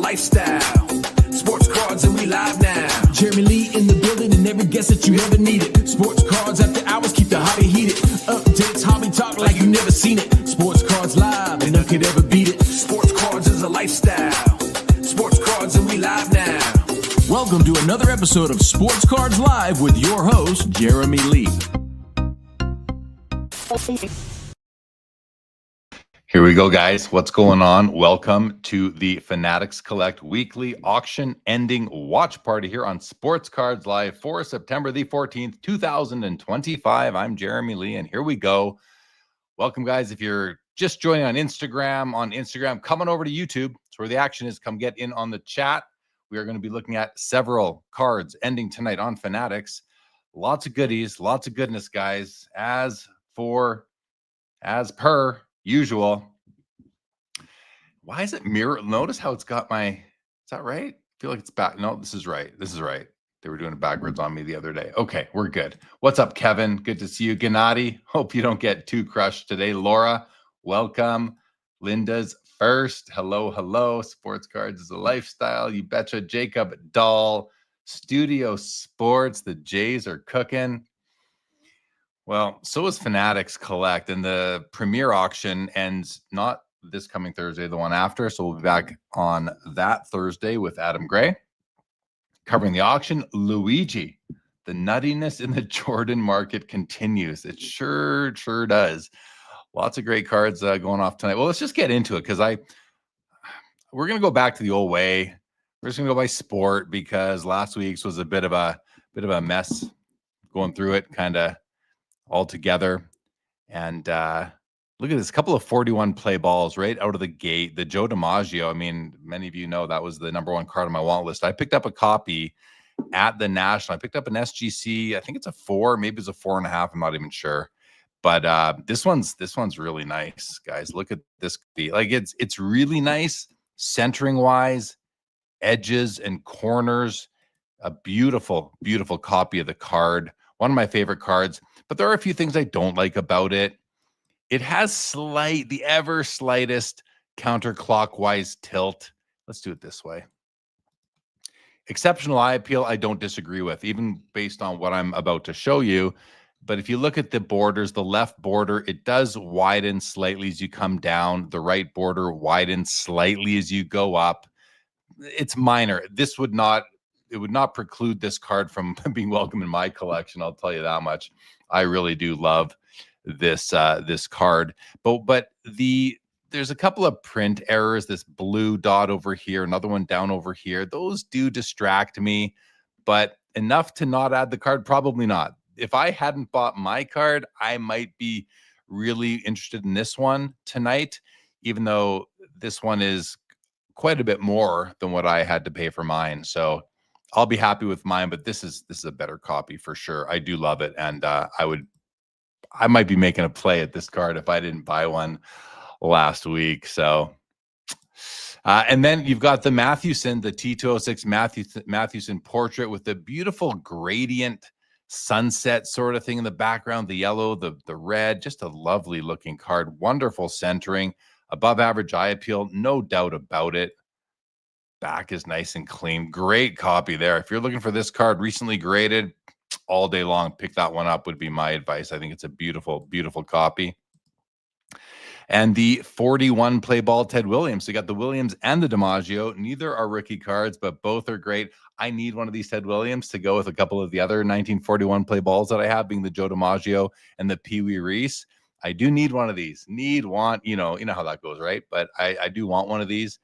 lifestyle. Sports cards and we live now. Jeremy Lee in the building and every guest that you ever needed. Sports cards after hours keep the hobby heated. Updates, hobby talk like you never seen it. Sports cards live and none could ever beat it. Sports cards is a lifestyle. Sports cards and we live now. Welcome to another episode of Sports Cards Live with your host, Jeremy Lee. Here we go, guys. What's going on? Welcome to the Fanatics Collect Weekly Auction Ending Watch Party here on Sports Cards Live for September the 14th, 2025. I'm Jeremy Lee, and here we go. Welcome, guys. If you're just joining on Instagram, come on over to YouTube. It's where the action is. Come get in on the chat. We are going to be looking at several cards ending tonight on Fanatics. Lots of goodies, lots of goodness, guys. As per usual. Why is it mirror? Notice how it's got my, is that right? I feel like it's back. No, this is right. This is right. They were doing it backwards on me the other day. Okay, we're good. What's up, Kevin? Good to see you. Gennady, hope you don't get too crushed today. Laura, welcome. Linda's first. Hello, hello. Sports cards is a lifestyle. You betcha. Jacob Dahl, Studio Sports. The Jays are cooking. Well, so is Fanatics Collect, and the premier auction ends not this coming Thursday, the one after. So we'll be back on that Thursday with Adam Gray covering the auction. Luigi, the nuttiness in the Jordan market continues. It sure does. Lots of great cards going off tonight. Well, let's just get into it because we're going to go back to the old way. We're just going to go by sport because last week's was a bit of a mess going through it, kind of all together. And look at this, couple of 41 play balls right out of the gate. The Joe DiMaggio, I mean, many of you know that was the number one card on my want list. I picked up a copy at the National. I picked up an SGC. I think it's a 4, maybe it's a 4.5. I'm not even sure. But this one's really nice, guys. Look at this. Like it's really nice centering wise, edges and corners. A beautiful, beautiful copy of the card. One of my favorite cards. But there are a few things I don't like about it. It has the ever slightest counterclockwise tilt. Let's do it this way. Exceptional eye appeal, I don't disagree with, even based on what I'm about to show you. But if you look at the borders, the left border, it does widen slightly as you come down. The right border widens slightly as you go up. It's minor. It would not preclude this card from being welcome in my collection. I'll tell you that much. I really do love this card, but there's a couple of print errors. This blue dot over here, another one down over here. Those do distract me, but enough to not add the card? Probably not. If I hadn't bought my card, I might be really interested in this one tonight, even though this one is quite a bit more than what I had to pay for mine. So I'll be happy with mine, but this is a better copy for sure. I do love it, and I might be making a play at this card if I didn't buy one last week. So, and then you've got the Mathewson, the T206 Mathewson portrait with the beautiful gradient sunset sort of thing in the background, the yellow, the red, just a lovely looking card. Wonderful centering, above average eye appeal, no doubt about it. Back is nice and clean. Great copy there. If you're looking for this card, recently graded, all day long, pick that one up would be my advice. I think it's a beautiful, beautiful copy. And the 41 play ball Ted Williams. So you got the Williams and the DiMaggio. Neither are rookie cards, but both are great. I need one of these Ted Williams to go with a couple of the other 1941 play balls that I have, being the Joe DiMaggio and the Pee Wee Reese. I do need one of these. You know how that goes, right? But I do want one of these.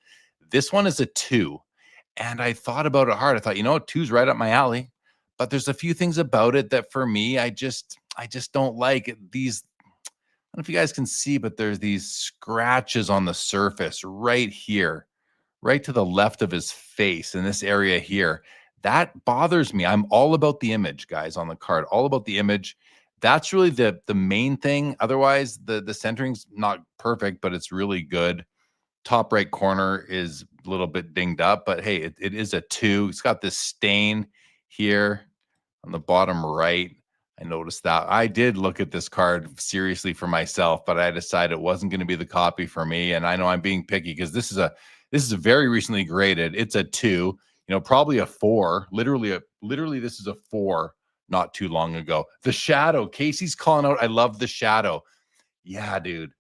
This one is a 2, and I thought about it hard. I thought, 2's right up my alley, but there's a few things about it that for me, I just don't like these. I don't know if you guys can see, but there's these scratches on the surface right here, right to the left of his face in this area here. That bothers me. I'm all about the image, guys, on the card, all about the image. That's really the main thing. Otherwise, the centering's not perfect, but it's really good. Top right corner is a little bit dinged up, but hey, it is a 2. It's got this stain here on the bottom right. I noticed that. I did look at this card seriously for myself, but I decided it wasn't going to be the copy for me. And I know I'm being picky because this is This is very recently graded. It's a 2, you know, probably a 4. Literally, this is a 4 not too long ago. The shadow, Casey's calling out. I love the shadow. Yeah, dude.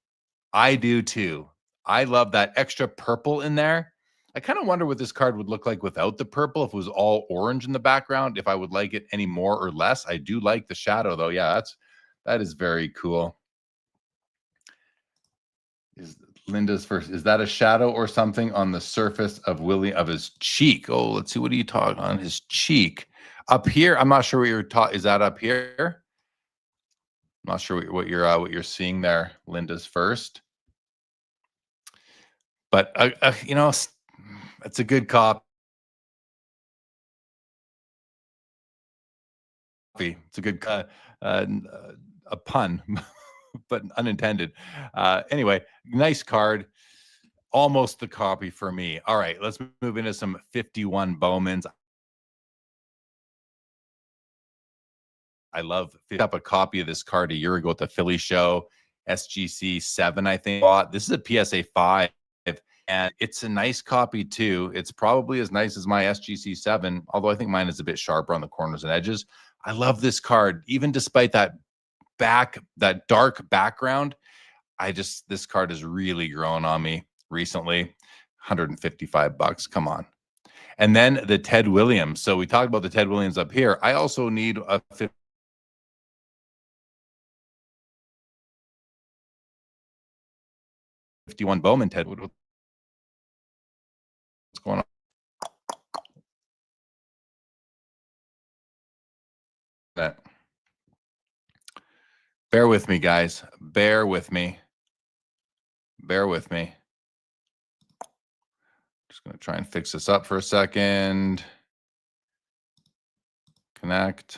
I do too. I love that extra purple in there. I kind of wonder what this card would look like without the purple, if it was all orange in the background, if I would like it any more or less. I do like the shadow though. Yeah, that is very cool. Is Linda's first? Is that a shadow or something on the surface of Willie of his cheek? Oh, let's see. What are you talking on his cheek? Up here? I'm not sure what you're talking. Is that up here? I'm not sure what you're seeing there. Linda's first. But you know, it's a good copy. It's a good a pun, but unintended. Anyway, nice card. Almost the copy for me. All right, let's move into some 51 Bowmans. I love picked up a copy of this card a year ago at the Philly show. SGC 7, I think. This is a PSA 5. And it's a nice copy too. It's probably as nice as my SGC 7, although I think mine is a bit sharper on the corners and edges. I love this card, even despite that dark background. This card has really grown on me recently. $155. Come on. And then the Ted Williams. So we talked about the Ted Williams up here. I also need a 51 Bowman Ted. What's going on? That. Bear with me, guys. Bear with me. Bear with me. Just going to try and fix this up for a second. Connect.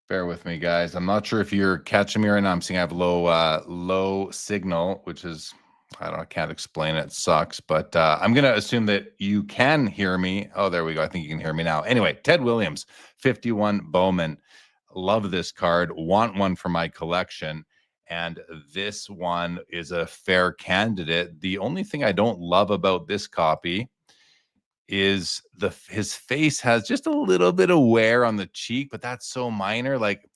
Bear with me, guys. I'm not sure if you're catching me right now. I'm seeing I have low signal, which is, I don't know, I can't explain it. It sucks, but I'm going to assume that you can hear me. Oh, there we go. I think you can hear me now. Anyway, Ted Williams, 51 Bowman. Love this card. Want one for my collection. And this one is a fair candidate. The only thing I don't love about this copy is his face has just a little bit of wear on the cheek, but that's so minor. Like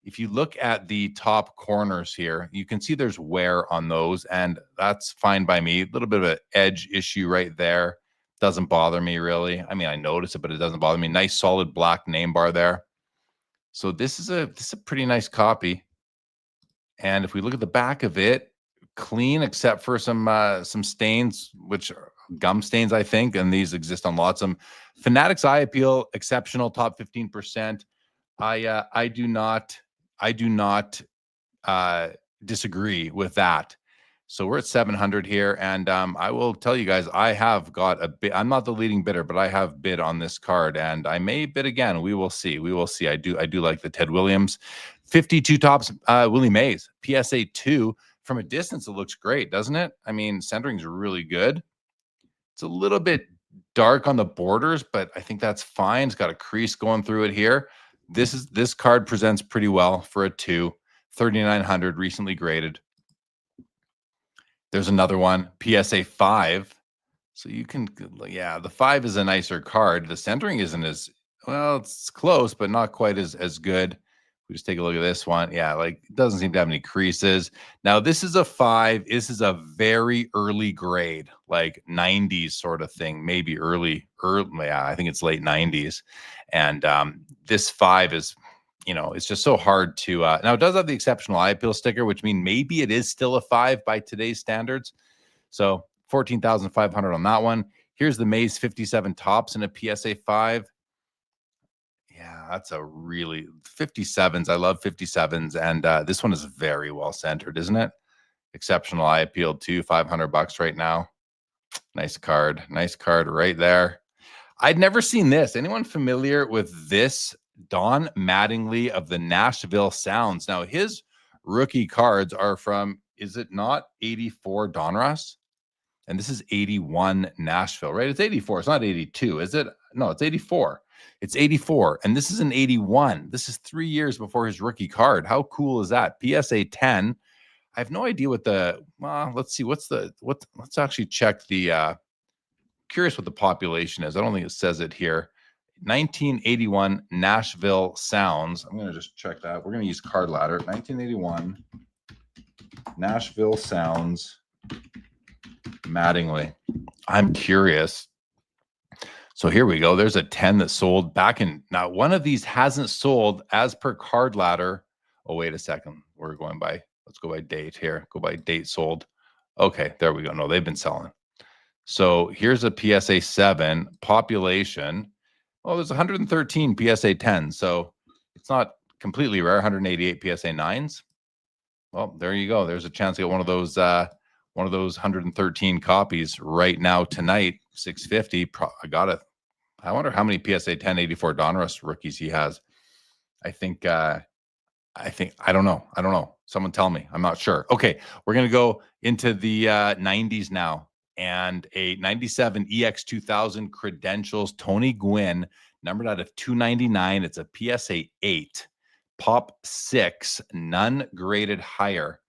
if you look at the top corners here, you can see there's wear on those, and that's fine by me. A little bit of an edge issue right there. Doesn't bother me really. I mean, I notice it, but it doesn't bother me. Nice solid black name bar there. So this is a pretty nice copy. And if we look at the back of it, clean except for some stains, which are gum stains, I think, and these exist on lots of them. Fanatics Eye Appeal, exceptional, top 15%. I do not disagree with that. So we're at 700 here, and I will tell you guys, I have got a bid. I'm not the leading bidder, but I have bid on this card, and I may bid again. We will see. We will see. I do like the Ted Williams. 52 tops, Willie Mays, PSA 2. From a distance, it looks great, doesn't it? I mean, centering's really good. It's a little bit dark on the borders, but I think that's fine. It's got a crease going through it here. This card presents pretty well for a 2. 3,900, recently graded. There's another one, PSA 5. So you can, yeah, the 5 is a nicer card. The centering isn't as, well, it's close, but not quite as good. We just take a look at this one. Yeah, like it doesn't seem to have any creases. Now, this is a 5. This is a very early grade, like 90s sort of thing, maybe early, yeah, I think it's late 90s. And this 5 is, you know, it's just so hard to now it does have the exceptional eye appeal sticker, which means maybe it is still a 5 by today's standards. So 14,500 on that one. Here's the Maze 57 tops in a PSA 5. Yeah, that's a really 57s. I love 57s, and this one is very well centered, isn't it? Exceptional eye appeal too. $500 right now. Nice card right there. I'd never seen this. Anyone familiar with this? Don Mattingly of the Nashville Sounds. Now, his rookie cards are from, is it not 84 Donruss? And this is 81 Nashville, right? It's 84. It's not 82, is it? No, it's 84. It's 84. And this is an 81. This is 3 years before his rookie card. How cool is that? PSA 10. I have no idea what the, well, let's see, let's actually check the, curious what the population is. I don't think it says it here. 1981 Nashville Sounds. I'm going to just check that. We're going to use Card Ladder. 1981 Nashville Sounds Mattingly. I'm curious. So here we go. There's a 10 that sold back in. Now, one of these hasn't sold as per Card Ladder. Oh, wait a second. We're going by, let's go by date here. Go by date sold. Okay, there we go. No, they've been selling. So here's a PSA 7 population. Oh, there's 113 PSA 10. So it's not completely rare. 188 PSA 9s. Well, there you go. There's a chance to get one of those 113 copies right now tonight. 650. I got it. I wonder how many PSA 10 84 Donruss rookies he has. I don't know. Someone tell me. I'm not sure. Okay, we're gonna go into the 90s now. And a 97 EX2000 Credentials, Tony Gwynn, numbered out of 299. It's a PSA 8, Pop 6, none graded higher.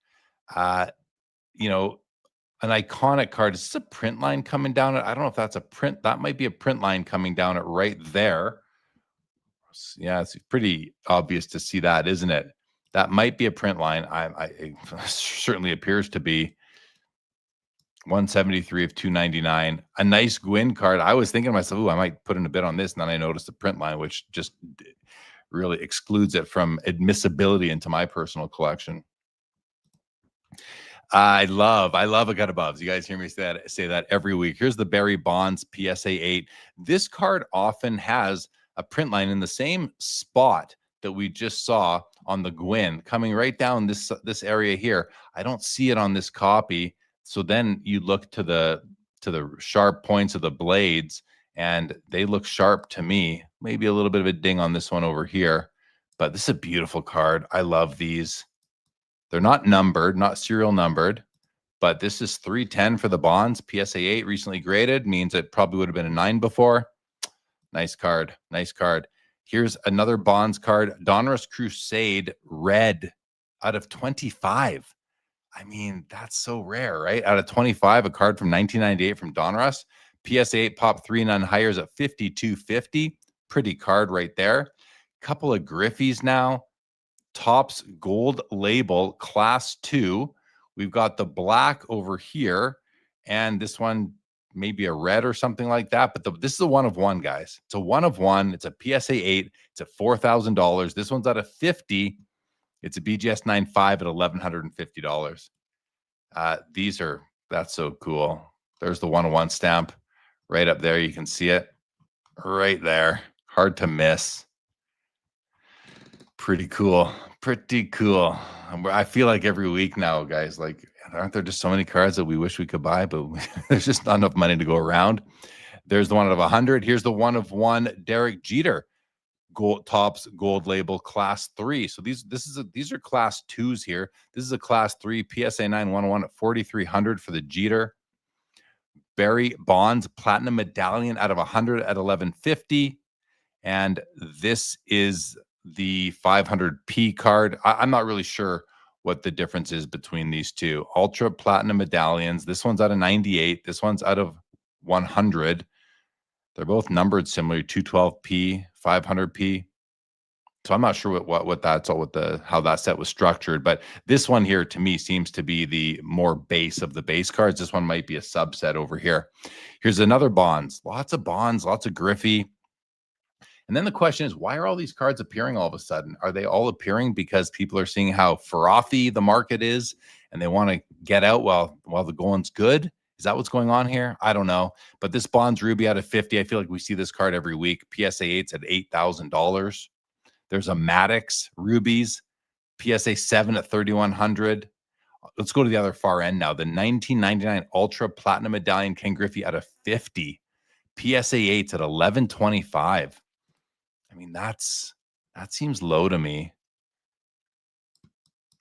You know, an iconic card. Is this a print line coming down it? I don't know if that's a print. That might be a print line coming down it right there. Yeah, it's pretty obvious to see that, isn't it? That might be a print line. It certainly appears to be. 173 of 299. A nice Gwyn card. I was thinking to myself, ooh, I might put in a bid on this. And then I noticed the print line, which just really excludes it from admissibility into my personal collection. I love a gut above. You guys hear me say that every week. Here's the Barry Bonds PSA 8. This card often has a print line in the same spot that we just saw on the Gwyn, coming right down this area here. I don't see it on this copy. So then you look to the sharp points of the blades, and they look sharp to me. Maybe a little bit of a ding on this one over here, but this is a beautiful card. I love these. They're not numbered, not serial numbered, but this is 310 for the Bonds. PSA 8 recently graded, means it probably would have been a 9 before. Nice card. Nice card. Here's another Bonds card. Donruss Crusade Red out of 25. I mean, that's so rare, right? Out of 25, a card from 1998 from Donruss. PSA 8 Pop 3 none hires at 5250. Pretty card right there. Couple of Griffies now. Topps Gold Label Class 2. We've got the black over here, and this one maybe a red or something like that. But this is a 1 of 1, guys. It's a 1 of 1. It's a PSA 8. It's at $4,000. This one's out of 50. It's a BGS 9.5 at $1,150. That's so cool. There's the 1 of 1 stamp right up there. You can see it right there. Hard to miss. Pretty cool. Pretty cool. I feel like every week now, guys, like, aren't there just so many cards that we wish we could buy, but there's just not enough money to go around. There's the 1 out of 100. Here's the 1 of 1 Derek Jeter. Topps Gold Label Class 3. So these are Class 2s here. This is a Class 3 PSA 9 101 at 4,300 for the Jeter. Barry Bonds Platinum Medallion out of 100 at 1150. And this is the 500p card. I'm not really sure what the difference is between these two. Ultra Platinum Medallions. This one's out of 98. This one's out of 100. They're both numbered similarly, 212p, 500p. So I'm not sure what that's all with how that set was structured, but this one here to me seems to be the more base of the base cards. This one might be a subset over here. Here's another Bonds, lots of Griffey. And then the question is, why are all these cards appearing all of a sudden? Are they all appearing because people are seeing how frothy the market is and they want to get out while the going's good? Is that what's going on here? I don't know. But this Bonds Ruby out of 50, I feel like we see this card every week. PSA 8's at $8,000. There's a Maddox Rubies, PSA 7 at 3,100. Let's go to the other far end now. The 1999 Ultra Platinum Medallion Ken Griffey out of 50. PSA 8's at 1,125. I mean, that seems low to me,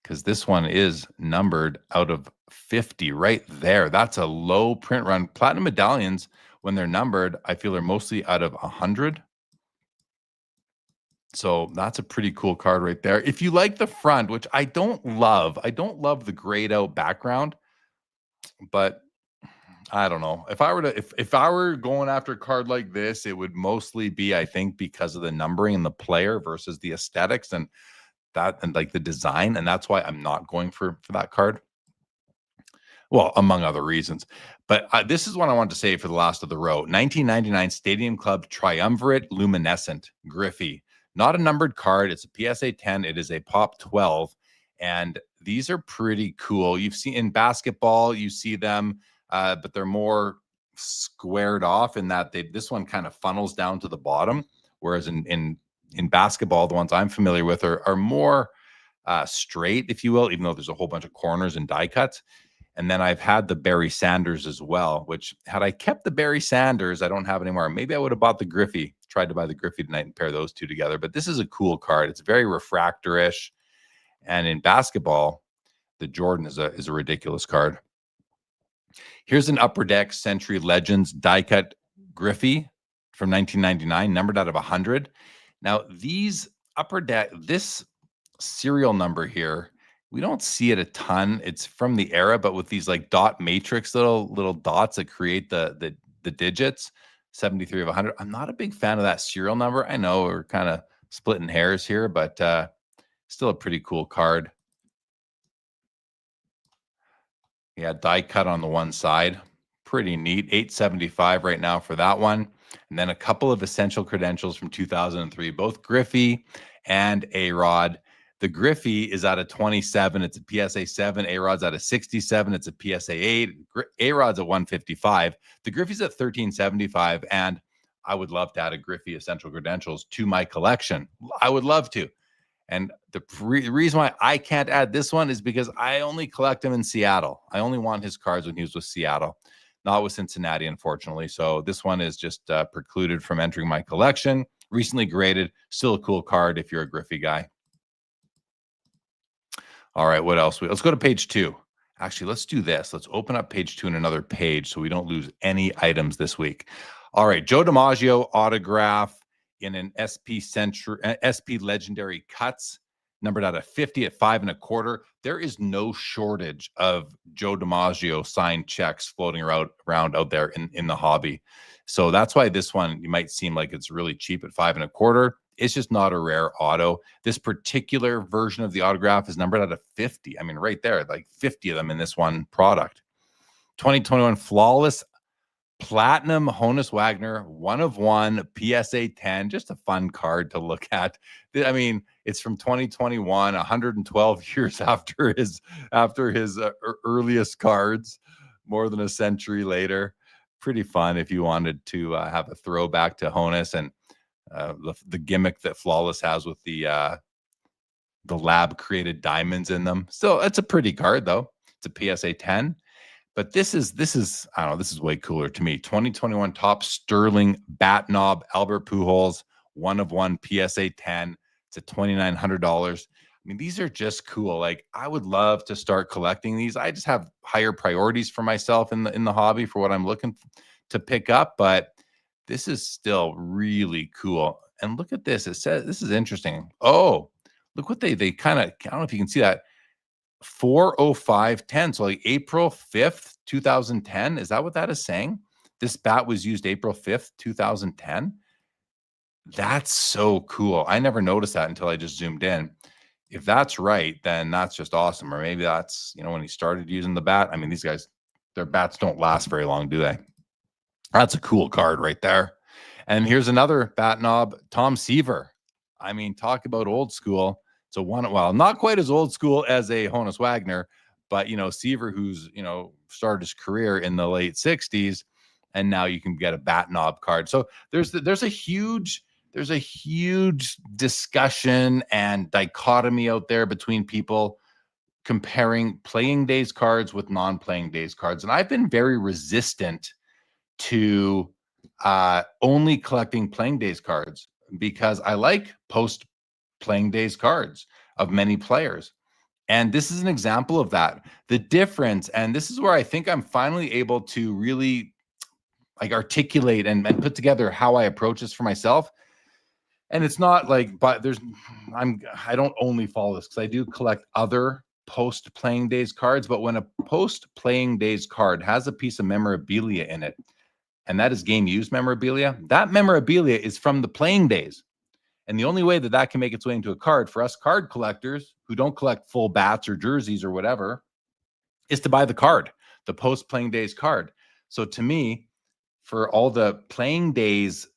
because this one is numbered out of 50 right there. That's a low print run. Platinum medallions, when they're numbered, I feel are mostly out of 100. So that's a pretty cool card right there. If you like the front, which I don't love the grayed out background, but I don't know. If I were to if I were going after a card like this, it would mostly be, I think, because of the numbering and the player versus the aesthetics and like the design. And that's why I'm not going for that card. Well, among other reasons. But this is what I wanted to say for the last of the row. 1999 Stadium Club Triumvirate Luminescent Griffey. Not a numbered card. It's a PSA 10. It is a Pop 12. And these are pretty cool. You've seen in basketball, you see them, but they're more squared off in that this one kind of funnels down to the bottom. Whereas in basketball, the ones I'm familiar with are more straight, if you will, even though there's a whole bunch of corners and die cuts. And then I've had the Barry Sanders as well, which had I kept the Barry Sanders, I don't have anymore. Maybe I would have bought the Griffey, tried to buy the Griffey tonight and pair those two together. But this is a cool card. It's very refractor-ish. And in basketball, the Jordan is a ridiculous card. Here's an Upper Deck Century Legends die cut Griffey from 1999, numbered out of 100. Now, these Upper Deck, this serial number here, we don't see it a ton. It's from the era, but with these like dot matrix little dots that create the digits, 73 of 100. I'm not a big fan of that serial number. I know we're kind of splitting hairs here, but still a pretty cool card. Yeah, die cut on the one side. Pretty neat. $875 right now for that one. And then a couple of essential credentials from 2003, both Griffey and A-Rod. The Griffey is at a 27. It's a PSA 7. A-Rod's at a 67. It's a PSA 8. A-Rod's at 155. The Griffey's at 1375. And I would love to add a Griffey Essential Credentials to my collection. I would love to. And the reason why I can't add this one is because I only collect him in Seattle. I only want his cards when he was with Seattle, not with Cincinnati, unfortunately. So this one is just precluded from entering my collection. Recently graded. Still a cool card if you're a Griffey guy. All right, what else? Let's go to page 2. Actually, let's do this. Let's open up page 2 in another page so we don't lose any items this week. All right, Joe DiMaggio autograph in an SP Legendary Cuts, numbered out of 50 at 5 1/4. There is no shortage of Joe DiMaggio signed checks floating around out there in the hobby. So that's why this one, you might seem like it's really cheap at 5 1/4. It's just not a rare auto. This particular version of the autograph is numbered out of 50. I mean, right there, like 50 of them in this one product. 2021 Flawless Platinum Honus Wagner, 1 of 1, PSA 10. Just a fun card to look at. I mean, it's from 2021, 112 years after his earliest cards, more than a century later. Pretty fun if you wanted to have a throwback to Honus and the gimmick that Flawless has with the lab created diamonds in them. So it's a pretty card though. It's a PSA 10. But this is I don't know, this is way cooler to me. 2021 Top Sterling Bat Knob Albert Pujols, 1 of 1 PSA 10. It's at $2,900. I mean, these are just cool. Like, I would love to start collecting these. I just have higher priorities for myself in the hobby for what I'm looking to pick up, but this is still really cool. And look at this. It says, this is interesting. Oh, look what they kind of, I don't know if you can see that. 4/05/10. So like April 5th, 2010. Is that what that is saying? This bat was used April 5th, 2010. That's so cool. I never noticed that until I just zoomed in. If that's right, then that's just awesome. Or maybe that's, when he started using the bat. I mean, these guys, their bats don't last very long, do they? That's a cool card right there. And here's another bat knob, Tom Seaver. I mean, talk about old school. So well, not quite as old school as a Honus Wagner, but Seaver, who's started his career in the late 60s, and now you can get a bat knob card. So there's a huge discussion and dichotomy out there between people comparing playing days cards with non-playing days cards, and I've been very resistant to only collecting playing days cards because I like post playing days cards of many players. And this is an example of that. The difference, and this is where I think I'm finally able to really like articulate and put together how I approach this for myself. And it's not like, but I don't only follow this because I do collect other post playing days cards, but when a post playing days card has a piece of memorabilia in it, and that is game used memorabilia, that memorabilia is from the playing days. And the only way that that can make its way into a card for us card collectors who don't collect full bats or jerseys or whatever is to buy the card, the post playing days card. So to me, for all the playing days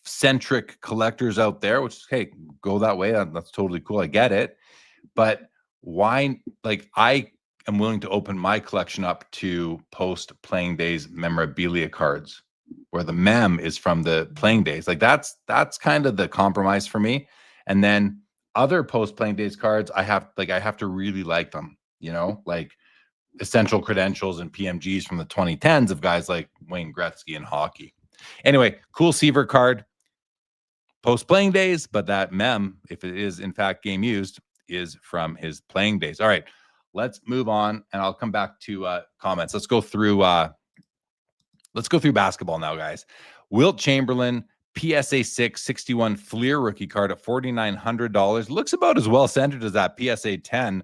centric collectors out there, which, hey, go that way. That's totally cool. I get it. But why, like, I am willing to open my collection up to post playing days memorabilia cards where the mem is from the playing days. Like that's kind of the compromise for me. And then other post playing days cards, I have to really like them, like essential credentials and PMGs from the 2010s of guys like Wayne Gretzky in hockey. Anyway, cool Seaver card, post playing days, but that mem, if it is in fact game used, is from his playing days. All right, let's move on, and I'll come back to comments. Let's go through basketball now, guys. Wilt Chamberlain, PSA 6 61 Fleer rookie card at $4,900. Looks about as well centered as that PSA 10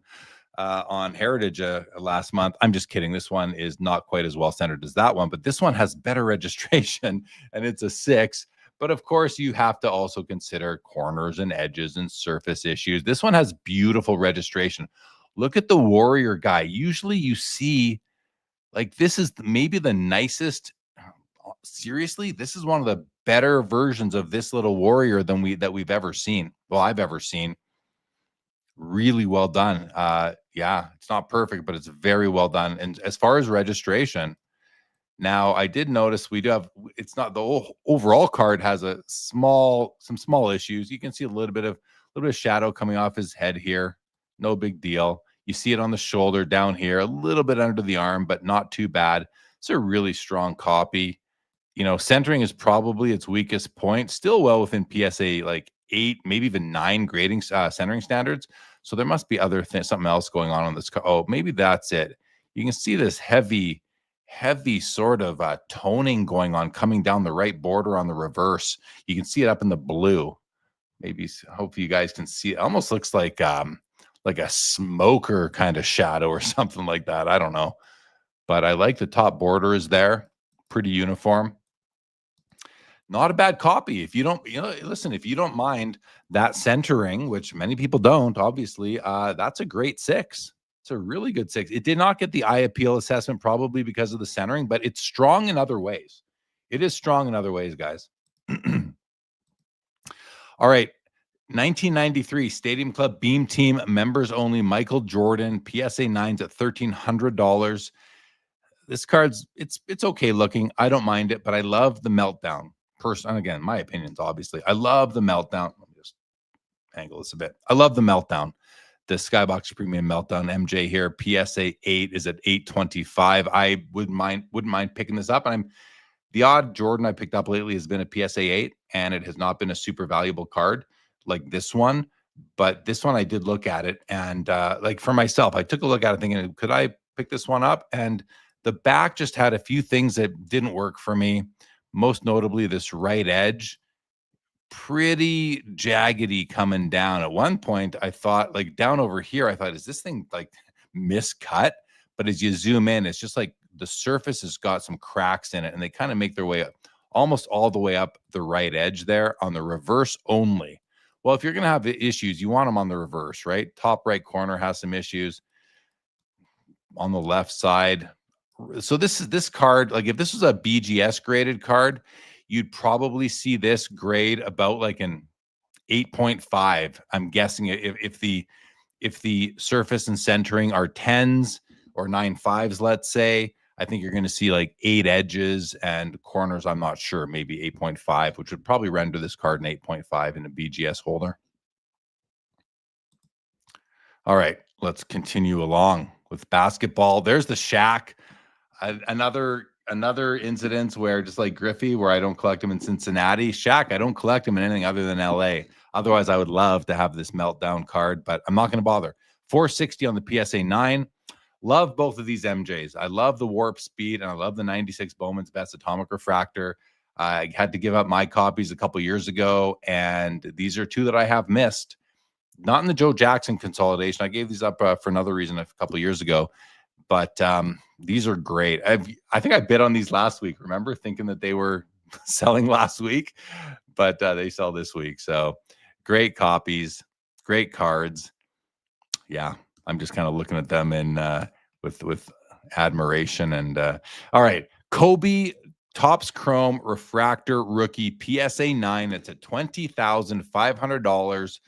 on Heritage last month. I'm just kidding. This one is not quite as well centered as that one, but this one has better registration, and it's a 6. But of course, you have to also consider corners and edges and surface issues. This one has beautiful registration. Look at the Warrior guy. Usually you see, like, this is maybe the nicest. Seriously, this is one of the better versions of this little Warrior that we've ever seen. Well, I've ever seen. Really well done. Yeah, it's not perfect, but it's very well done. And as far as registration, now I did notice we do have, it's not the overall card has some small issues. You can see a little bit of shadow coming off his head here. No big deal. You see it on the shoulder down here, a little bit under the arm, but not too bad. It's a really strong copy. Centering is probably its weakest point, still well within PSA like 8, maybe even 9 grading centering standards. So there must be something else going on this. Oh, maybe that's it. You can see this heavy sort of toning going on coming down the right border on the reverse. You can see it up in the blue. Maybe, hopefully you guys can see it. Almost looks like a smoker kind of shadow or something like that. I don't know. But I like the top border is there. Pretty uniform. Not a bad copy. If you don't, listen, if you don't mind that centering, which many people don't, obviously, that's a great 6. It's a really good 6. It did not get the eye appeal assessment, probably because of the centering, but it's strong in other ways. It is strong in other ways, guys. All right. 1993 Stadium Club Beam Team members only Michael Jordan PSA 9s at $1,300. This card's it's okay looking. I don't mind it, but I love the meltdown. And again, my opinions, obviously. I love the meltdown. Let me just angle this a bit. I love the meltdown. The Skybox Premium Meltdown MJ here. PSA 8 is at $825. I wouldn't mind picking this up. And the odd Jordan I picked up lately has been a PSA 8, and it has not been a super valuable card like this one. But this one I did look at it, and like for myself, I took a look at it thinking, could I pick this one up? And the back just had a few things that didn't work for me. Most notably, this right edge, pretty jaggedy coming down. At one point, I thought, like down over here, I thought, is this thing like miscut? But as you zoom in, it's just like the surface has got some cracks in it, and they kind of make their way up, almost all the way up the right edge there on the reverse only. Well, if you're going to have issues, you want them on the reverse, right? Top right corner has some issues. On the left side. So this card, like if this was a BGS graded card, you'd probably see this grade about like an 8.5. I'm guessing if the surface and centering are 10s or 9.5s, let's say, I think you're going to see like 8 edges and corners. I'm not sure, maybe 8.5, which would probably render this card an 8.5 in a BGS holder. All right, let's continue along with basketball. There's the Shaq. Another incident where, just like Griffey, where I don't collect him in Cincinnati. Shaq, I don't collect him in anything other than LA. Otherwise, I would love to have this meltdown card, but I'm not going to bother. 460 on the PSA 9. Love both of these MJs. I love the warp speed, and I love the 96 Bowman's Best Atomic Refractor. I had to give up my copies a couple years ago, and these are 2 that I have missed. Not in the Joe Jackson consolidation. I gave these up for another reason a couple years ago, but these are great. I think I bid on these last week. Remember, thinking that they were selling last week, but they sell this week. So great copies, great cards. Yeah, I'm just kind of looking at them in with admiration. And all right, Kobe Topps Chrome Refractor Rookie PSA 9. It's at $20,500.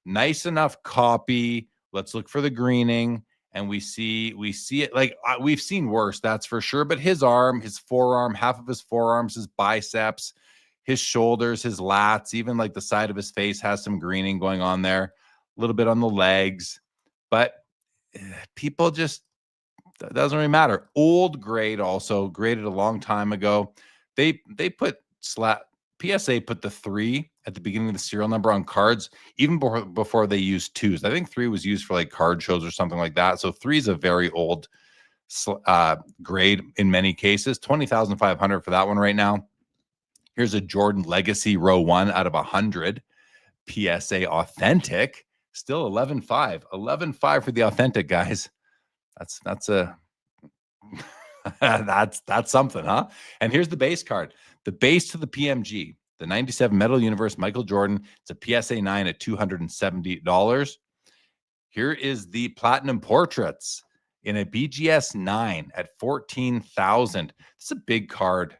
Nice enough copy. Let's look for the greening, and we see it. Like we've seen worse, that's for sure. But his arm, his forearm, half of his forearms, his biceps, his shoulders, his lats, even like the side of his face has some greening going on there. A little bit on the legs, but people just, that doesn't really matter. Old grade, also graded a long time ago. They put PSA put the 3 at the beginning of the serial number on cards, even before they used 2s. I think 3 was used for like card shows or something like that. So 3 is a very old grade in many cases. $20,500 for that one right now. Here's a Jordan Legacy row 1 out of 100. PSA authentic, still 11.5. 11.5 for the authentic, guys. That's a that's something, huh? And here's the base card. The base to the PMG, the 97 Metal Universe Michael Jordan. It's a PSA 9 at $270. Here is the Platinum Portraits in a BGS 9 at $14,000. It's a big card.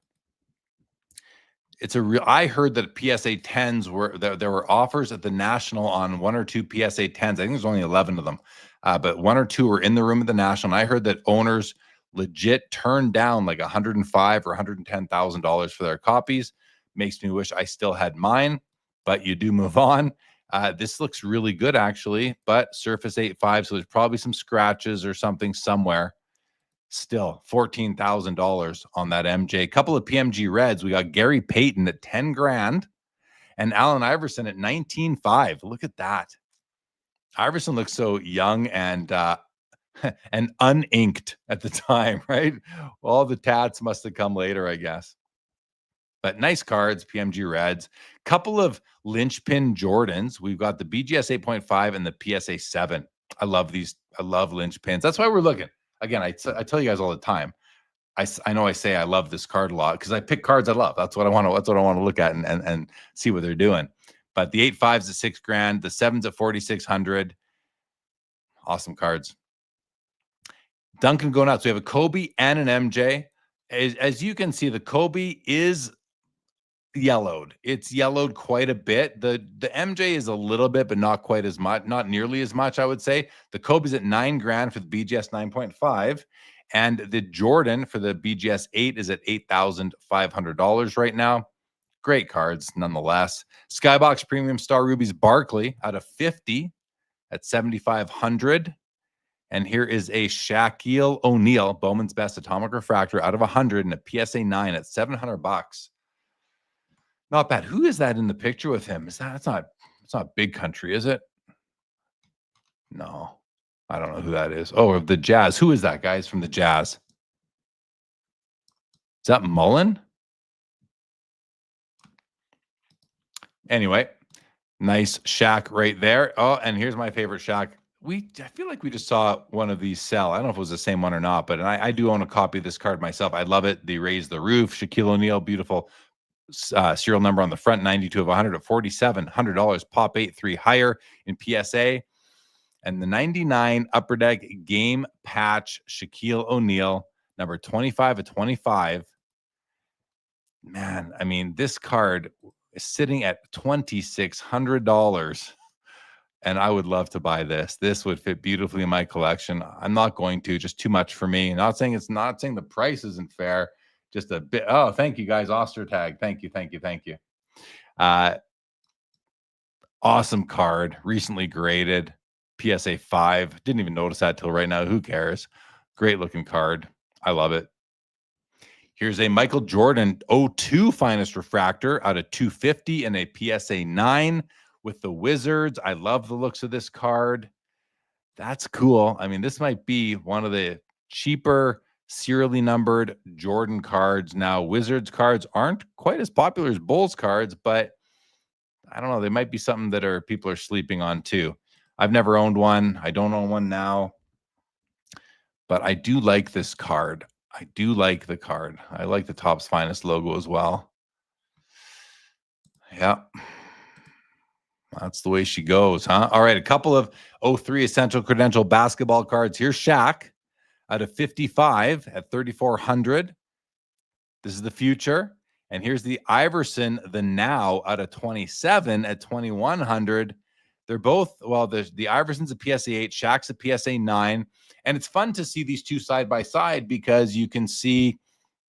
It's a real. I heard that PSA 10s were there were offers at the National on 1 or 2 PSA 10s. I think there's only 11 of them, but 1 or 2 were in the room at the National. And I heard that owners legit turned down like $105,000 or $110,000 for their copies. Makes me wish I still had mine, but you do move on. This looks really good, actually, but Surface 8.5, so there's probably some scratches or something somewhere. Still $14,000 on that MJ. A couple of PMG Reds. We got Gary Payton at 10 grand and Allen Iverson at 19.5. Look at that. Iverson looks so young and and uninked at the time, right? All the tats must have come later, I guess. But nice cards, PMG Reds. Couple of linchpin Jordans. We've got the BGS 8.5 and the PSA 7. I love these. I love linchpins. That's why we're looking. Again, I tell you guys all the time. I know I say I love this card a lot because I pick cards I love. That's what I want to. That's what I want to look at and see what they're doing. But the 8.5s at 6 grand, the 7s at 4,600. Awesome cards. Duncan going out. So we have a Kobe and an MJ. As you can see, the Kobe is yellowed. It's yellowed quite a bit. The MJ is a little bit, but not quite as much, not nearly as much, I would say. The Kobe's at 9 grand for the BGS 9.5, and the Jordan for the BGS 8 is at $8,500 right now. Great cards, nonetheless. Skybox Premium Star Rubies Barkley out of 50 at 7,500. And here is a Shaquille O'Neal, Bowman's Best Atomic Refractor out of 100 and a PSA 9 at $700. Not bad. Who is that in the picture with him? It's not Big Country, is it? No, I don't know who that is. Oh, the Jazz. Who is that, guys, from the Jazz? Is that Mullen? Anyway, nice Shaq right there. Oh, and here's my favorite Shaq. I feel like we just saw one of these sell. I don't know if it was the same one or not, but I do own a copy of this card myself. I love it. They raised the roof. Shaquille O'Neal, beautiful serial number on the front, 92 of 100 at $4,700. Pop 8.3 higher in PSA. And the 99 Upper Deck Game Patch Shaquille O'Neal, number 25 of 25. Man, I mean, this card is sitting at $2,600. And I would love to buy this. This would fit beautifully in my collection. I'm not going to, just too much for me. Not saying the price isn't fair. Just a bit. Oh, thank you guys. Ostertag. Thank you. Awesome card. Recently graded. PSA 5. Didn't even notice that till right now. Who cares? Great looking card. I love it. Here's a Michael Jordan 02 Finest Refractor out of 250 and a PSA 9 with the Wizards. I love the looks of this card. That's cool. I mean, this might be one of the cheaper serially numbered Jordan cards. Now, Wizards cards aren't quite as popular as Bulls cards, but I don't know. They might be something that people are sleeping on too. I've never owned one. I don't own one now, but I do like this card. I do like the card. I like the Topps Finest logo as well. Yeah. That's the way she goes, huh? All right, a couple of 03 Essential Credential basketball cards. Here's Shaq out of 55 at 3,400. This is the future. And here's the Iverson, the now out of 27 at 2,100. They're both, well, the Iverson's a PSA 8, Shaq's a PSA 9. And it's fun to see these two side by side because you can see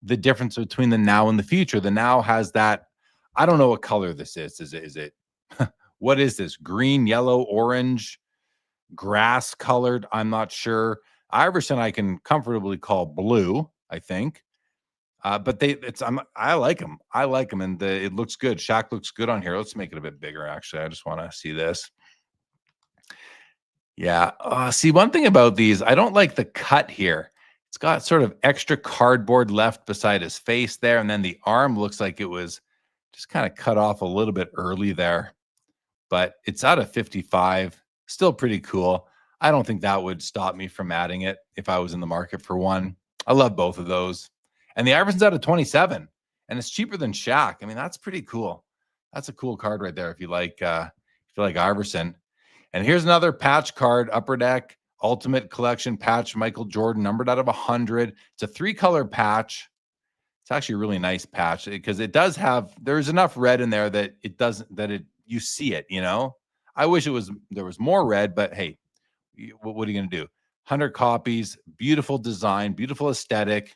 the difference between the now and the future. The now has that, I don't know what color this is. Is it what is this? Green, yellow, orange, grass colored? I'm not sure. Iverson, I can comfortably call blue, I think. But I like them. I like them, and it looks good. Shaq looks good on here. Let's make it a bit bigger, actually. I just want to see this. Yeah. See, one thing about these, I don't like the cut here. It's got sort of extra cardboard left beside his face there, and then the arm looks like it was just kind of cut off a little bit early there. But it's out of 55. Still pretty cool. I don't think that would stop me from adding it if I was in the market for one. I love both of those. And the Iverson's out of 27, and it's cheaper than Shaq. I mean, that's pretty cool. That's a cool card right there if you like Iverson. And here's another patch card, Upper Deck Ultimate Collection patch, Michael Jordan, numbered out of 100. It's a 3-color patch. It's actually a really nice patch because it does have, there's enough red in there that it doesn't, you see it, you know. I wish there was more red, but hey, what are you going to do? 100 copies, beautiful design, beautiful aesthetic.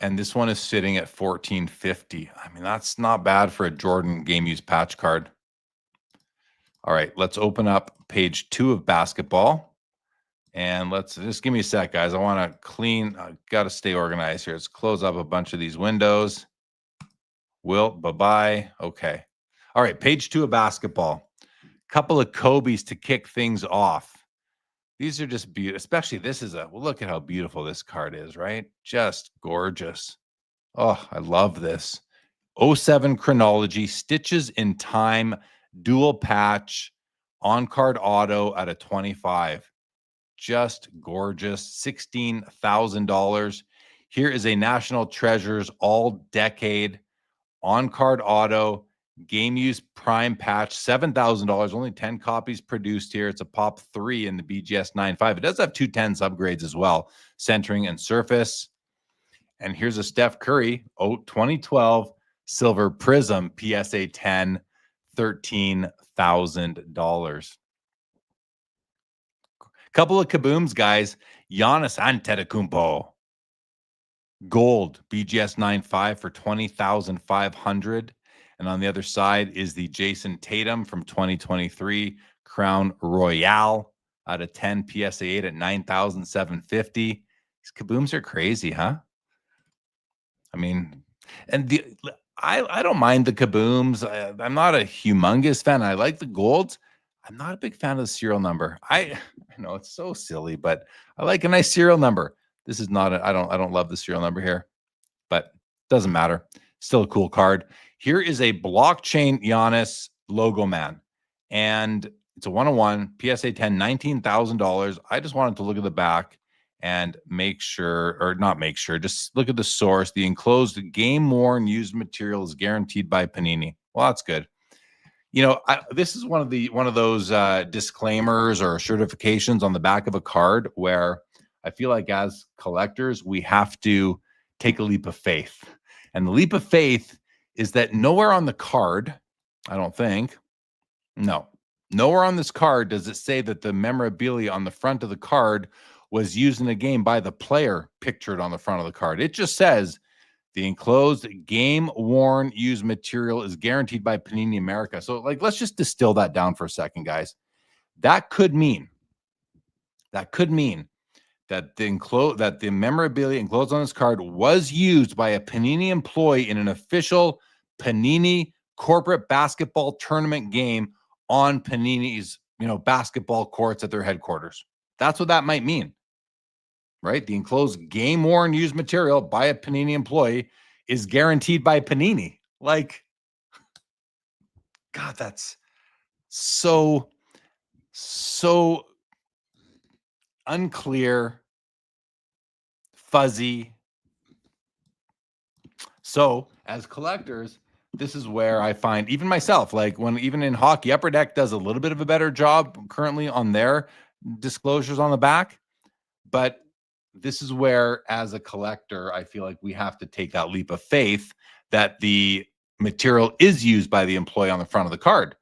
And this one is sitting at $1,450. I mean, that's not bad for a Jordan game use patch card. All right, let's open up page 2 of basketball. And let's just give me a sec, guys. I want to I got to stay organized here. Let's close up a bunch of these windows. Bye-bye. Okay. All right, page 2 of basketball. Couple of Kobe's to kick things off. These are just beautiful, especially this is look at how beautiful this card is, right? Just gorgeous. Oh, I love this. 07 chronology, Stitches in Time, dual patch, on-card auto out of 25. Just gorgeous. $16,000. Here is a National Treasures all-decade on-card auto, game use prime patch, $7,000. Only 10 copies produced here. It's a pop 3 in the BGS 9.5. It does have 210s upgrades as well, centering and surface. And here's a Steph Curry 2012 Silver Prism PSA 10, $13,000. Couple of kabooms, guys. Giannis Antetokounmpo. Gold BGS 9.5 for $20,500. And on the other side is the Jason Tatum from 2023 Crown Royale out of 10 PSA 8 at $9,750. These kabooms are crazy, huh? I mean, and I don't mind the kabooms. I'm not a humongous fan. I like the golds. I'm not a big fan of the serial number. I know it's so silly, but I like a nice serial number. This is not I don't love the serial number here, but doesn't matter. Still a cool card. Here is a blockchain Giannis logo man, and it's a 101 PSA 10, $19,000. I just wanted to look at the back and make sure, or not make sure, just look at the source. The enclosed game-worn used material is guaranteed by Panini. Well, that's good. You know, this is one of those disclaimers or certifications on the back of a card where I feel like as collectors, we have to take a leap of faith. And the leap of faith is that nowhere on the card, I don't think, nowhere on this card does it say that the memorabilia on the front of the card was used in a game by the player pictured on the front of the card. It just says the enclosed game-worn used material is guaranteed by Panini America. So, let's just distill that down for a second, guys. That could mean that the memorabilia enclosed on this card was used by a Panini employee in an official Panini corporate basketball tournament game on Panini's, basketball courts at their headquarters. That's what that might mean. right? The enclosed game-worn used material by a Panini employee is guaranteed by Panini. Like, God, that's so unclear, fuzzy. So as collectors, this is where I find even myself, like when even in hockey, Upper Deck does a little bit of a better job currently on their disclosures on the back. But this is where, as a collector, I feel like we have to take that leap of faith that the material is used by the employee on the front of the card.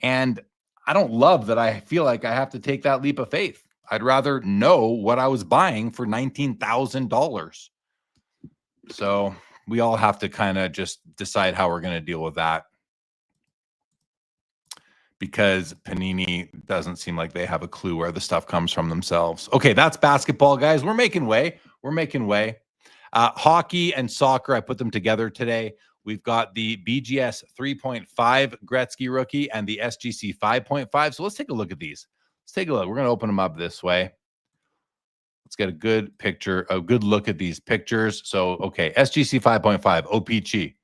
And I don't love that I feel like I have to take that leap of faith. I'd rather know what I was buying for $19,000. So we all have to kind of just decide how we're going to deal with that, because Panini doesn't seem like they have a clue where the stuff comes from themselves. Okay, that's basketball, guys. We're making way. We're making way. Hockey and soccer, I put them together today. We've got the BGS 3.5 Gretzky rookie and the SGC 5.5. So let's take a look at these. Let's take a look. We're going to open them up this way. Let's get a good picture, a good look at these pictures. So, okay, SGC 5.5, OPG.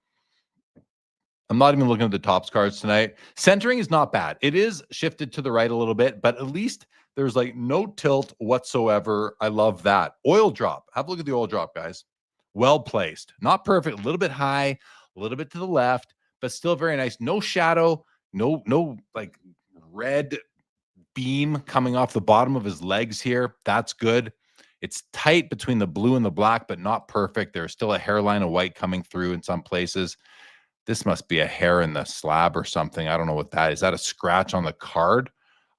I'm not even looking at the tops cards tonight. Centering is not bad. It is shifted to the right a little bit, but at least there's like no tilt whatsoever. I love that. Oil drop. Have a look at the oil drop, guys. Well placed. Not perfect. A little bit high, a little bit to the left, but still very nice. No shadow. No like red beam coming off the bottom of his legs here. That's good. It's tight between the blue and the black, but not perfect. There's still a hairline of white coming through in some places. This must be a hair in the slab or something. I don't know what that is. Is that a scratch on the card?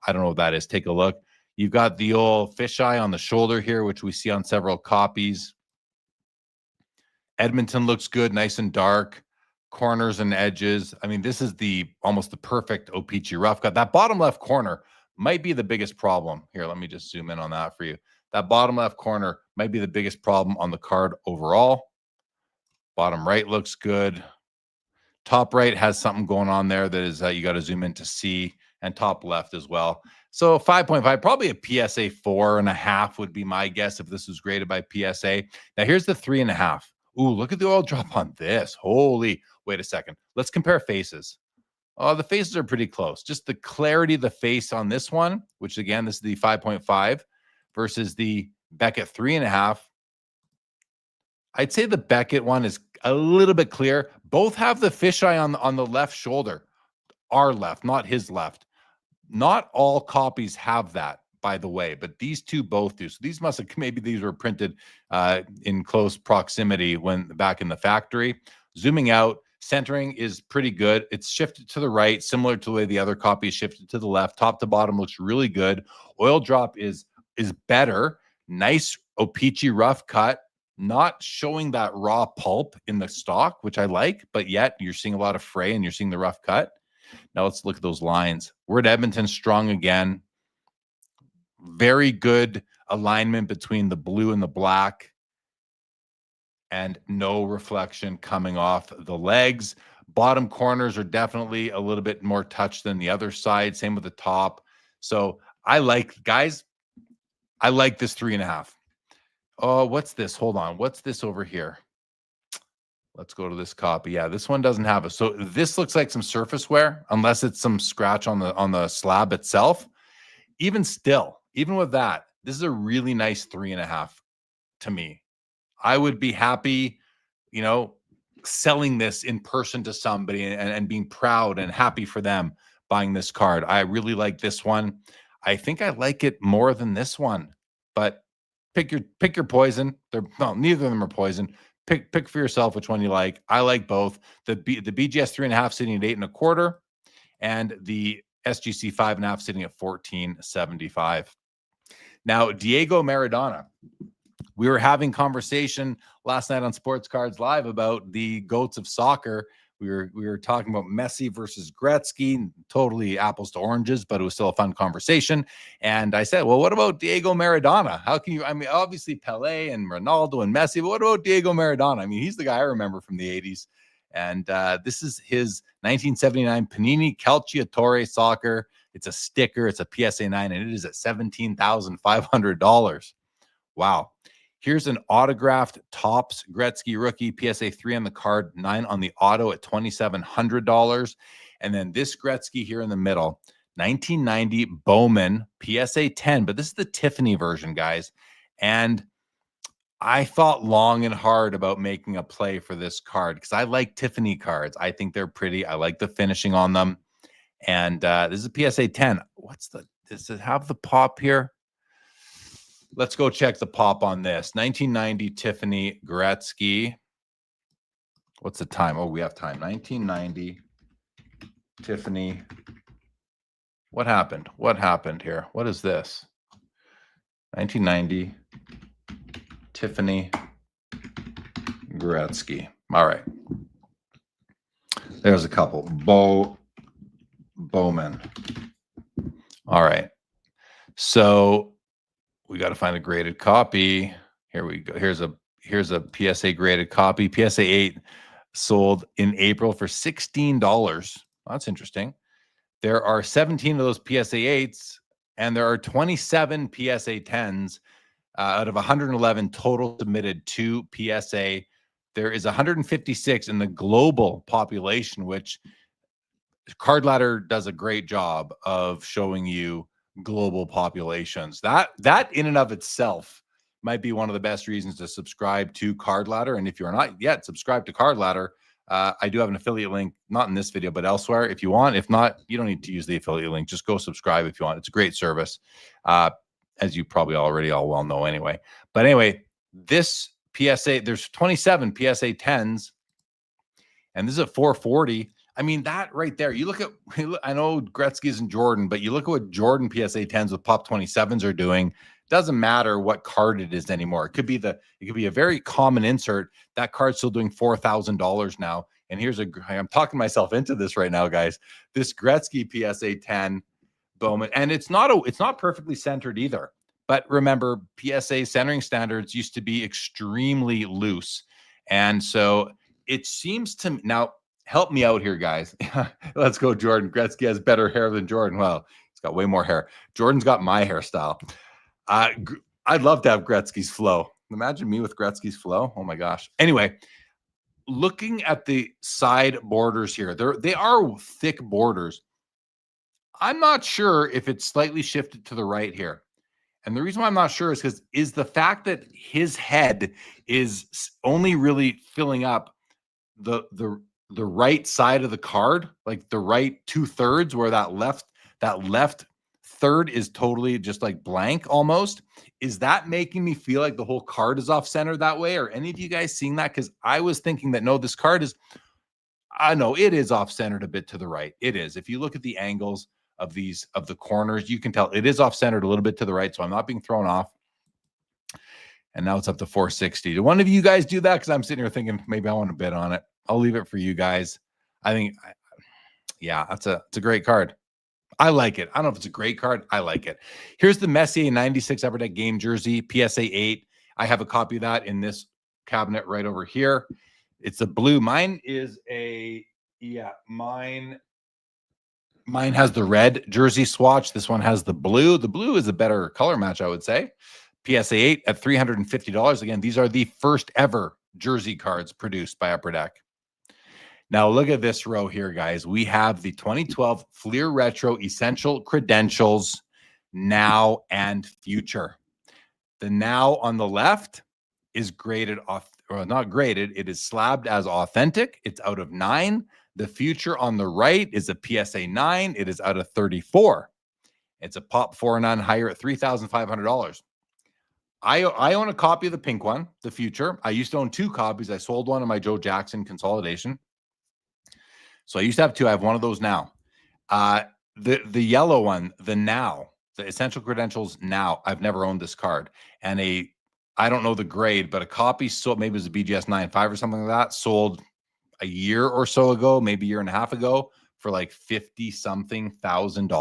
I don't know what that is. Take a look. You've got the old fisheye on the shoulder here, which we see on several copies. Edmonton looks good, nice and dark. Corners and edges. I mean, this is almost the perfect O-Pee-Chee rough cut. That bottom left corner might be the biggest problem. Here, let me just zoom in on that for you. That bottom left corner might be the biggest problem on the card overall. Bottom right looks good. Top right has something going on there that is you got to zoom in to see, and top left as well. So 5.5, probably a PSA 4.5 would be my guess if this was graded by PSA. Now here's the 3.5. Ooh, look at the oil drop on this. Holy, wait a second. Let's compare faces. Oh, the faces are pretty close. Just the clarity of the face on this one, which again, this is the 5.5 versus the Beckett 3.5. I'd say the Beckett one is a little bit clear. Both have the fisheye on the left shoulder. Our left, not his left. Not all copies have that, by the way, but these two both do. So these must have, maybe these were printed in close proximity when back in the factory. Zooming out, centering is pretty good. It's shifted to the right, similar to the way the other copy is shifted to the left. Top to bottom looks really good. Oil drop is better. Nice O-Pee-Chee rough cut. Not showing that raw pulp in the stock, which I like, but yet you're seeing a lot of fray and you're seeing the rough cut. Now let's look at those lines. We're at Edmonton strong again. Very good alignment between the blue and the black, and no reflection coming off the legs. Bottom corners are definitely a little bit more touched than the other side. Same with the top. So I like, guys, I like this 3.5. Oh, what's this? Hold on. What's this over here? Let's go to this copy. Yeah, this one doesn't have it. So this looks like some surface wear, unless it's some scratch on the slab itself. Even still, even with that, this is a really nice 3.5 to me. I would be happy, selling this in person to somebody and being proud and happy for them buying this card. I really like this one. I think I like it more than this one, but pick your poison. Neither of them are poison. Pick for yourself which one you like. I like both. The BGS 3.5 sitting at 8.25, and the SGC 5.5 sitting at 14.75. Now, Diego Maradona. We were having conversation last night on Sports Cards Live about the GOATs of soccer. We were talking about Messi versus Gretzky, totally apples to oranges, but it was still a fun conversation. And I said, well, what about Diego Maradona? How can you, obviously Pele and Ronaldo and Messi, but what about Diego Maradona? I mean, he's the guy I remember from the 80s. And this is his 1979 Panini Calciatore Soccer. It's a sticker. It's a PSA 9, and it is at $17,500. Wow. Here's an autographed Topps Gretzky rookie, PSA 3 on the card, 9 on the auto at $2,700. And then this Gretzky here in the middle, 1990 Bowman, PSA 10, but this is the Tiffany version, guys. And I thought long and hard about making a play for this card because I like Tiffany cards. I think they're pretty. I like the finishing on them. And this is a PSA 10. Does it have the pop here? Let's go check the pop on this. 1990 Tiffany Gretzky. What's the time? Oh, we have time. 1990 Tiffany. What happened? What happened here? What is this? 1990 Tiffany Gretzky. All right. There's a couple. Bowman. All right. So we got to find a graded copy. Here we go. Here's a PSA graded copy. PSA 8 sold in April for $16. That's interesting. There are 17 of those PSA 8s, and there are 27 PSA 10s out of 111 total submitted to PSA. There is 156 in the global population, which Card Ladder does a great job of showing you global populations. That in and of itself might be one of the best reasons to subscribe to Card Ladder. And if you're not yet subscribed to Card Ladder, I do have an affiliate link, not in this video, but elsewhere if you want. If not, you don't need to use the affiliate link. Just go subscribe if you want. It's a great service, as you probably already all well know anyway. But anyway, this PSA, there's 27 PSA 10s, and this is at 440. I mean, that right there, you look at, I know Gretzky's and Jordan, but you look at what Jordan PSA 10s with Pop 27s are doing. Doesn't matter what card it is anymore. It could be a very common insert. That card's still doing $4,000 now. And I'm talking myself into this right now, guys. This Gretzky PSA 10 Bowman, and it's not perfectly centered either. But remember, PSA centering standards used to be extremely loose. And so it seems to now, help me out here, guys. Let's go, Jordan. Gretzky has better hair than Jordan. Well, he's got way more hair. Jordan's got my hairstyle. I'd love to have Gretzky's flow. Imagine me with Gretzky's flow. Oh my gosh. Anyway, looking at the side borders here, they are thick borders. I'm not sure if it's slightly shifted to the right here. And the reason why I'm not sure is because the fact that his head is only really filling up the right side of the card, like the right 2/3, where that left third is totally just like blank almost. Is that making me feel like the whole card is off center that way? Are any of you guys seeing that? Because I was thinking that no, this card is, I know it is off centered a bit to the right. It is. If you look at the angles of the corners, you can tell it is off centered a little bit to the right. So I'm not being thrown off. And now it's up to 460. Did one of you guys do that? Because I'm sitting here thinking maybe I want to bid on it. I'll leave it for you guys. I think, yeah, it's a great card. I like it. I don't know if it's a great card. I like it. Here's the Messier 96 Upper Deck game jersey, PSA 8. I have a copy of that in this cabinet right over here. It's a blue. Mine is mine has the red jersey swatch. This one has the blue. The blue is a better color match, I would say. PSA 8 at $350. Again, these are the first ever jersey cards produced by Upper Deck. Now, look at this row here, guys. We have the 2012 Fleer Retro Essential Credentials, Now and Future. The Now on the left is graded off, or not graded, it is slabbed as authentic. It's out of 9. The Future on the right is a PSA 9. It is out of 34. It's a Pop 409 higher at $3,500. I own a copy of the pink one, the Future. I used to own 2 copies. I sold one in my Joe Jackson consolidation. So I used to have 2. I have one of those now. The yellow one, the Now, the Essential Credentials Now. I've never owned this card. And I don't know the grade, but a copy sold, maybe it was a BGS 9.5 or something like that, sold a year or so ago, maybe a year and a half ago, for like $50-something thousand.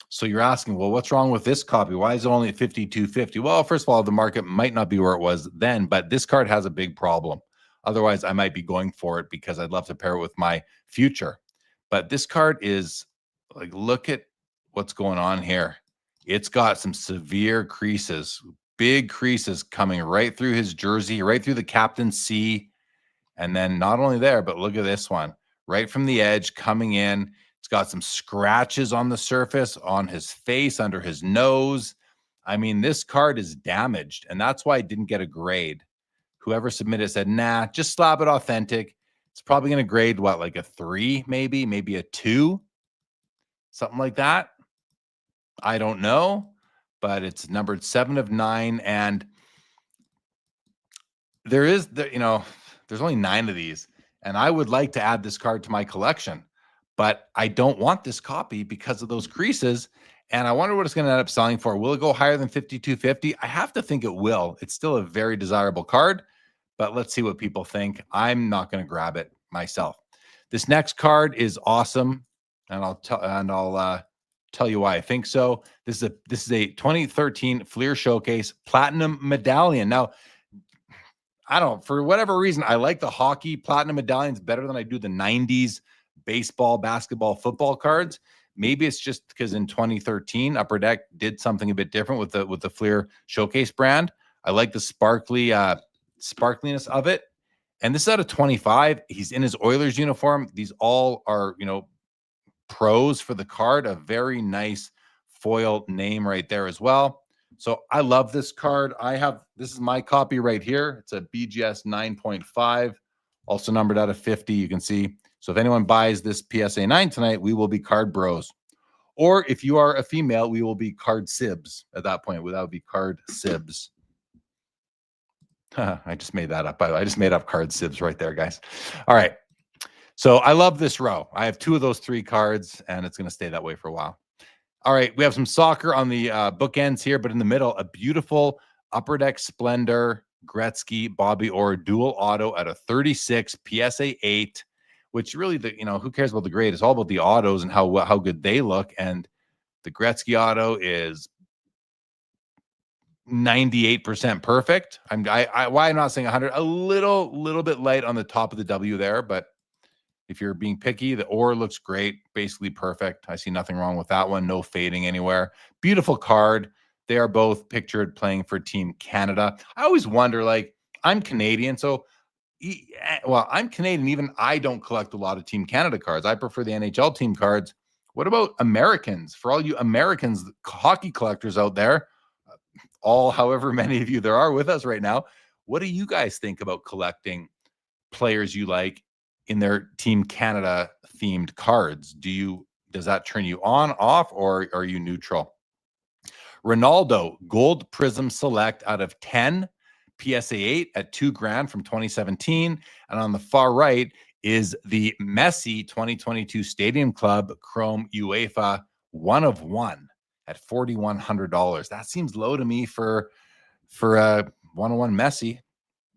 So you're asking, well, what's wrong with this copy? Why is it only at $52.50? Well, first of all, the market might not be where it was then, but this card has a big problem. Otherwise, I might be going for it because I'd love to pair it with my Future. But this card is like, look at what's going on here. It's got some severe creases, big creases coming right through his jersey, right through the captain's C. And then not only there, but look at this one, right from the edge coming in. It's got some scratches on the surface, on his face, under his nose. I mean, this card is damaged, and that's why it didn't get a grade. Whoever submitted said, nah, just slap it authentic. It's probably going to grade what, like a 3, maybe a 2, something like that. I don't know, but it's numbered 7 of 9, and there's only 9 of these, and I would like to add this card to my collection, but I don't want this copy because of those creases, and I wonder what it's going to end up selling for. Will it go higher than $52.50? I have to think it will. It's still a very desirable card, but let's see what people think. I'm not going to grab it myself. This next card is awesome, and I'll tell you why I think so. This is a 2013 Fleer Showcase Platinum Medallion. Now, for whatever reason, I like the hockey Platinum Medallions better than I do the 90s baseball, basketball, football cards. Maybe it's just because in 2013, Upper Deck did something a bit different with the Fleer Showcase brand. I like the sparkliness of it. And this is out of 25. He's in his Oilers uniform. These all are, pros for the card. A very nice foil name right there as well. So I love this card. This is my copy right here. It's a BGS 9.5, also numbered out of 50. You can see. So if anyone buys this PSA 9 tonight, we will be card bros. Or if you are a female, we will be card sibs at that point. That would be card sibs. I just made that up. By the way, I just made up card sibs right there, guys. All right. So I love this row. I have 2 of those 3 cards, and it's going to stay that way for a while. All right. We have some soccer on the bookends here, but in the middle, a beautiful Upper Deck Splendor Gretzky Bobby Orr dual auto at a 36 PSA 8, which really, who cares about the grade? It's all about the autos and how good they look. And the Gretzky auto is 98% perfect. Why I'm not saying 100, a little bit light on the top of the W there, but if you're being picky, the Orr looks great, basically perfect. I see nothing wrong with that one. No fading anywhere. Beautiful card. They are both pictured playing for Team Canada. I always wonder, I'm Canadian, so I'm Canadian. Even I don't collect a lot of Team Canada cards. I prefer the NHL team cards. What about Americans? For all you Americans, hockey collectors out there, however many of you there are with us right now, what do you guys think about collecting players you like in their Team Canada themed cards? Does that turn you on, off, or are you neutral? Ronaldo Gold Prism Select out of 10, PSA 8 at $2,000 from 2017. And on the far right is the Messi 2022 Stadium Club Chrome UEFA 1 of 1 at $4,100. That seems low to me for a 101 Messi.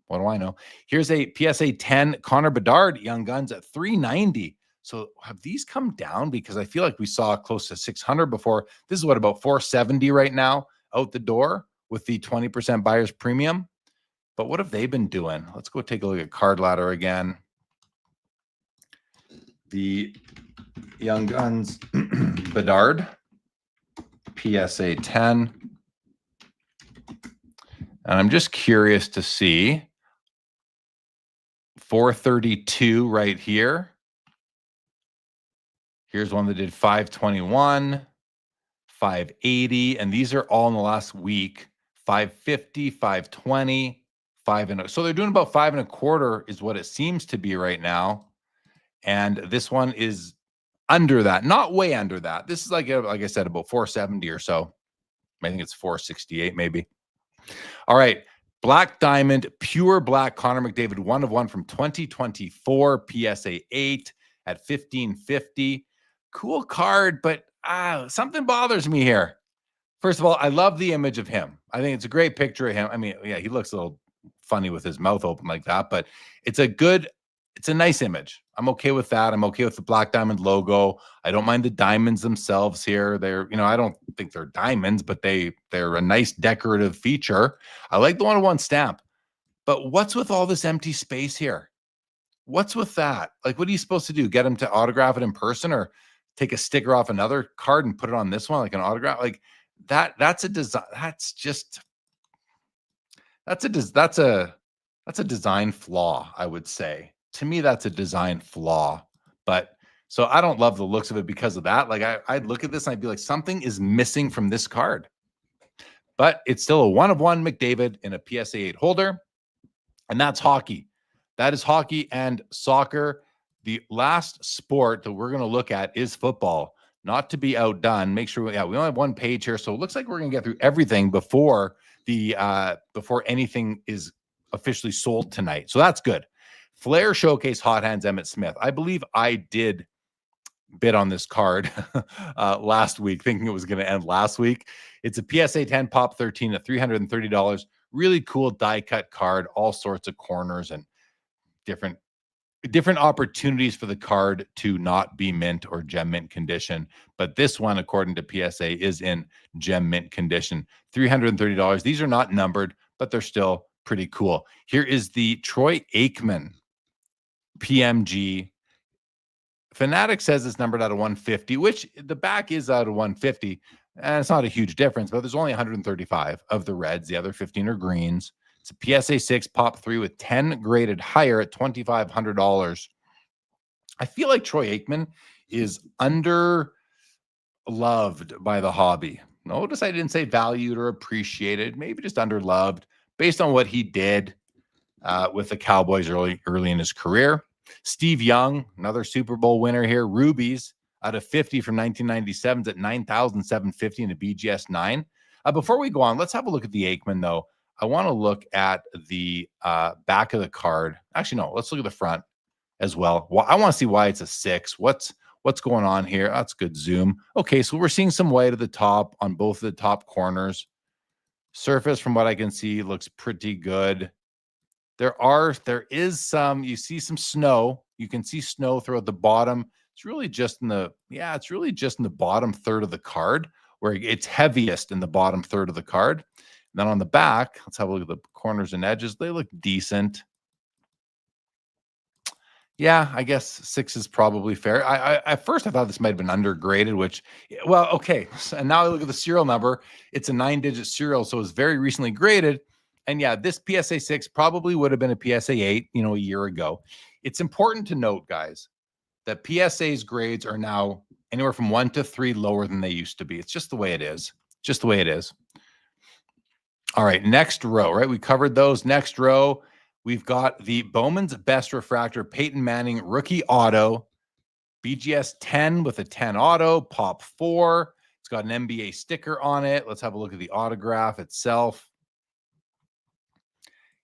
What do I know? Here's a PSA 10 Connor Bedard Young Guns at $390. So have these come down? Because I feel like we saw close to 600 before. This is about 470 right now out the door with the 20% buyer's premium. But what have they been doing? Let's go take a look at Card Ladder again. The Young Guns Bedard PSA 10. And I'm just curious to see 432 right here. Here's one that did 521, 580, and these are all in the last week. 550, 520, 5 so they're doing about 5 1/4 is what it seems to be right now. And this one is under that, not way under that. This is like I said, about 470 or so. I think it's 468 maybe. All right. Black Diamond, pure black Connor McDavid 1 of 1 from 2024 PSA 8 at $1,550. Cool card, but something bothers me here. First of all, I love the image of him. I think it's a great picture of him. I mean, yeah, he looks a little funny with his mouth open like that, but it's a nice image. I'm okay with that. I'm okay with the Black Diamond logo. I don't mind the diamonds themselves here. I don't think they're diamonds, but they're a nice decorative feature. I like the 101 stamp. But what's with all this empty space here? What's with that? Like, what are you supposed to do? Get him to autograph it in person or take a sticker off another card and put it on this one like an autograph? Like that's a design. That's just That's a design flaw, I would say. To me, that's a design flaw. But so I don't love the looks of it because of that. Like I'd look at this and I'd be like, something is missing from this card. But it's still a 1/1 McDavid in a PSA 8 holder. And that's hockey. That is hockey and soccer. The last sport that we're going to look at is football. Not to be outdone. Make sure we only have one page here, so it looks like we're going to get through everything before before anything is officially sold tonight. So that's good. Flair Showcase Hot Hands Emmett Smith. I believe I did bid on this card last week, thinking it was going to end last week. It's a PSA 10 Pop 13 at $330. Really cool die cut card, all sorts of corners and different opportunities for the card to not be mint or gem mint condition. But this one, according to PSA, is in gem mint condition. $330. These are not numbered, but they're still pretty cool. Here is the Troy Aikman PMG. Fanatic says it's numbered out of 150, which the back is out of 150. And it's not a huge difference, but there's only 135 of the reds. The other 15 are greens. It's a PSA 6 Pop 3 with 10 graded higher at $2,500. I feel like Troy Aikman is under loved by the hobby. Notice I didn't say valued or appreciated, maybe just underloved based on what he did with the Cowboys early in his career. Steve Young, another Super Bowl winner here. Rubies out of 50 from 1997 at $9,750 in a BGS 9. Before we go on, let's have a look at the Aikman, though. I want to look at the back of the card. Actually, no, let's look at the front as well. Well, I want to see why it's a 6. What's going on here? That's good zoom. Okay, so we're seeing some white at the top on both of the top corners. Surface, from what I can see, looks pretty good. There is some, you see some snow. You can see snow throughout the bottom. It's really just in the bottom third of the card, where it's heaviest in the bottom third of the card. And then on the back, let's have a look at the corners and edges. They look decent. Yeah, I guess 6 is probably fair. I at first I thought this might have been undergraded, which, well, okay. And now I look at the serial number. It's a 9-digit serial, so it's very recently graded. And yeah, this PSA 6 probably would have been a PSA 8, a year ago. It's important to note, guys, that PSA's grades are now anywhere from 1 to 3 lower than they used to be. It's just the way it is. Just the way it is. All right, next row, right? We covered those. Next row, we've got the Bowman's Best Refractor Peyton Manning Rookie Auto, BGS 10 with a 10 auto, Pop 4. It's got an NBA sticker on it. Let's have a look at the autograph itself.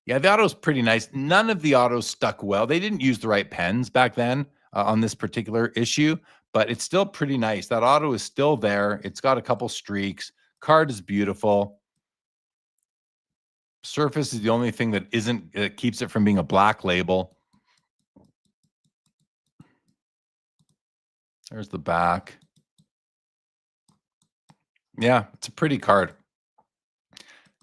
Yeah, the auto is pretty nice. None of the autos stuck well. They didn't use the right pens back then on this particular issue, but it's still pretty nice. That auto is still there. It's got a couple streaks. Card is beautiful. Surface is the only thing that keeps it from being a black label. There's the back. Yeah, it's a pretty card.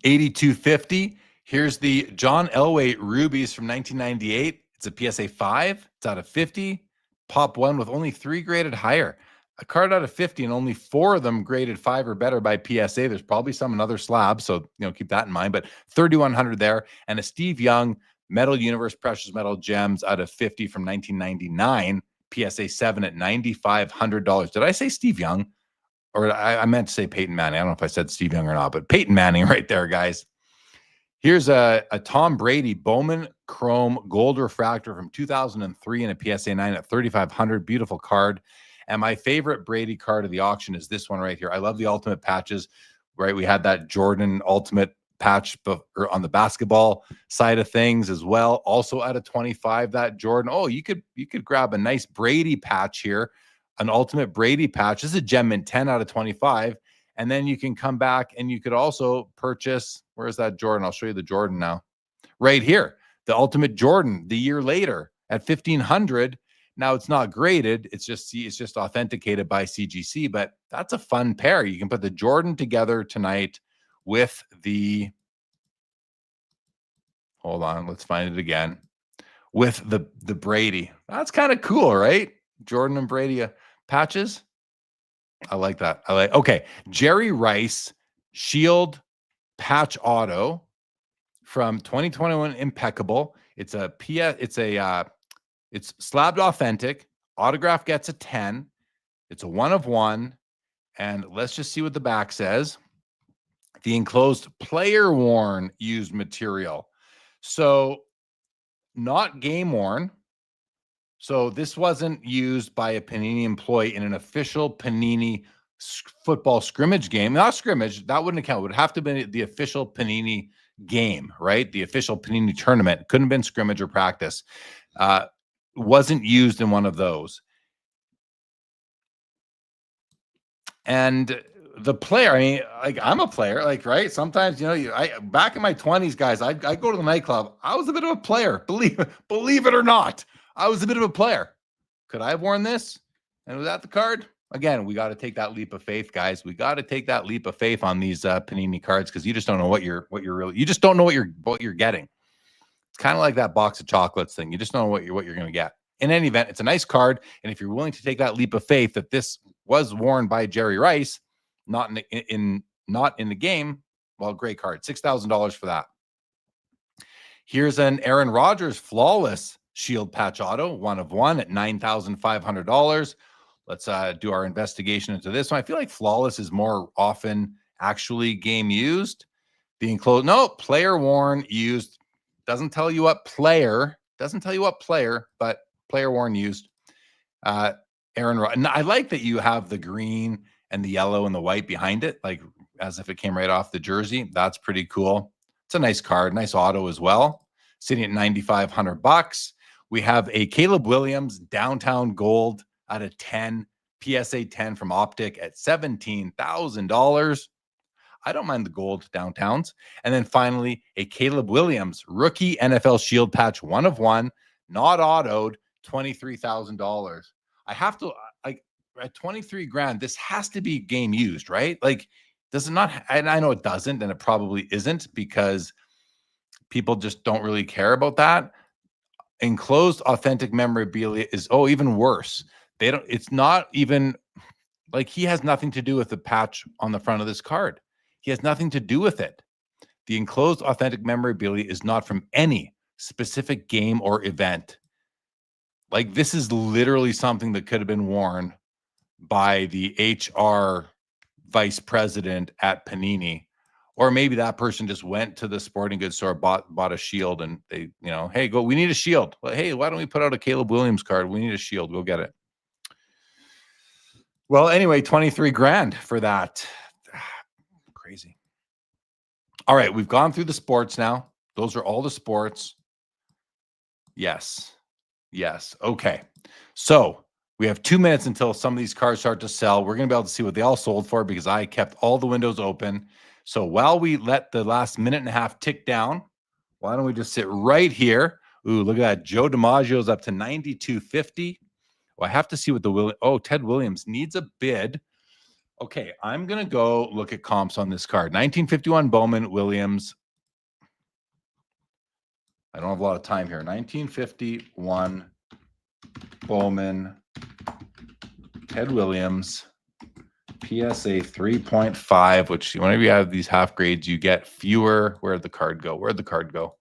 8250. Here's the John Elway Rubies from 1998. It's a PSA 5. It's out of 50. Pop 1 with only 3 graded higher. A card out of 50 and only 4 of them graded 5 or better by PSA. There's probably some in other slabs, so keep that in mind. But 3,100 there, and a Steve Young Metal Universe Precious Metal Gems out of 50 from 1999. PSA 7 at $9,500. Did I say Steve Young? Or I meant to say Peyton Manning. I don't know if I said Steve Young or not, but Peyton Manning right there, guys. Here's a Tom Brady Bowman Chrome Gold Refractor from 2003 in a PSA 9 at 3,500. Beautiful card. And my favorite Brady card of the auction is this one right here. I love the ultimate patches, right? We had that Jordan ultimate patch on the basketball side of things as well. Also out of 25, that Jordan. Oh, you could grab a nice Brady patch here, an ultimate Brady patch. This is a gem mint 10 out of 25. And then you can come back and you could also purchase, where's that Jordan? I'll show you the Jordan now. Right here, the ultimate Jordan the year later at 1,500. Now it's not graded. It's just authenticated by CGC, but that's a fun pair. You can put the Jordan together tonight with the, hold on, let's find it again, with the Brady. That's kind of cool, right? Jordan and Brady patches. I like that. Okay. Jerry Rice Shield Patch Auto from 2021 Impeccable. It's a it's slabbed authentic. Autograph gets a 10. It's a 1 of 1. And let's just see what the back says. The enclosed player worn used material. So not game worn. So this wasn't used by a Panini employee in an official Panini football scrimmage game. Not scrimmage, that wouldn't count. It would have to be the official Panini game, right? The official Panini tournament. Couldn't have been scrimmage or practice. Wasn't used in one of those. And the player, I mean, like, I'm a player, like, right? Sometimes, back in my 20s, guys, I go to the nightclub. I was a bit of a player, believe it or not. I was a bit of a player. Could I have worn this? And was that the card? Again, we got to take that leap of faith, guys. We got to take that leap of faith on these Panini cards, because you just don't know what you're really, you just don't know what you're getting. It's kind of like that box of chocolates thing. You just don't know what you're going to get. In any event, it's a nice card, and if you're willing to take that leap of faith that this was worn by Jerry Rice, not in the game, well, great card. $6,000 for that. Here's an Aaron Rodgers flawless shield patch auto, 1 of 1 at $9,500. Let's do our investigation into this one. I feel like flawless is more often actually game used. The enclosed, no, player worn used. Doesn't tell you what player. But player worn used. Aaron, and I like that you have the green and the yellow and the white behind it, like as if it came right off the jersey. That's pretty cool. It's a nice card, nice auto as well. Sitting at $9,500. We have a Caleb Williams downtown gold out of 10, PSA 10 from Optic at $17,000. I don't mind the gold downtowns. And then finally, a Caleb Williams rookie NFL shield patch, 1 of 1, not autoed, $23,000. I have to, like, at 23 grand, this has to be game used, right? Like, does it not? And I know it doesn't, and it probably isn't, because people just don't really care about that. Enclosed authentic memorabilia is, even worse. It's not even, like, he has nothing to do with the patch on the front of this card. He has nothing to do with it. The enclosed authentic memorabilia is not from any specific game or event. Like, this is literally something that could have been worn by the HR vice president at Panini, or maybe that person just went to the sporting goods store, bought a shield, and they, hey, we need a shield. Well, hey, why don't we put out a Caleb Williams card? We need a shield. Go get it. Well, anyway, 23 grand for that. Crazy. All right, we've gone through the sports now. Those are all the sports. Yes. Okay. So we have 2 minutes until some of these cards start to sell. We're going to be able to see what they all sold for, because I kept all the windows open. So while we let the last minute and a half tick down, why don't we just sit right here? Ooh, look at that. Joe DiMaggio's up to $92.50. Well, I have to see what Ted Williams needs a bid. Okay, I'm going to go look at comps on this card. 1951 Bowman Williams. I don't have a lot of time here. 1951 Bowman Ted Williams. PSA 3.5, which whenever you have these half grades, you get fewer. Where'd the card go?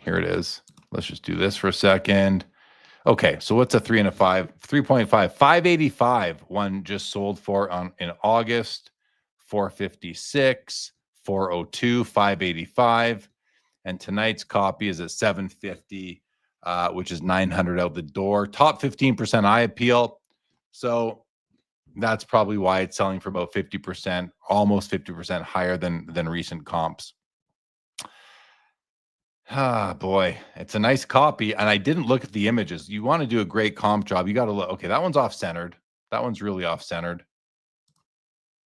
Here it is. Let's just do this for a second. Okay, so what's a 3 and a 5? 3.5. 585. One just sold for in August. 456. 402. 585. And tonight's copy is at 750, which is 900 out the door. Top 15% eye appeal. So that's probably why it's selling for about 50%, almost 50% higher than recent comps. Ah, boy, it's a nice copy. And I didn't look at the images. You want to do a great comp job, you got to look. Okay, that one's off-centered. That one's really off-centered.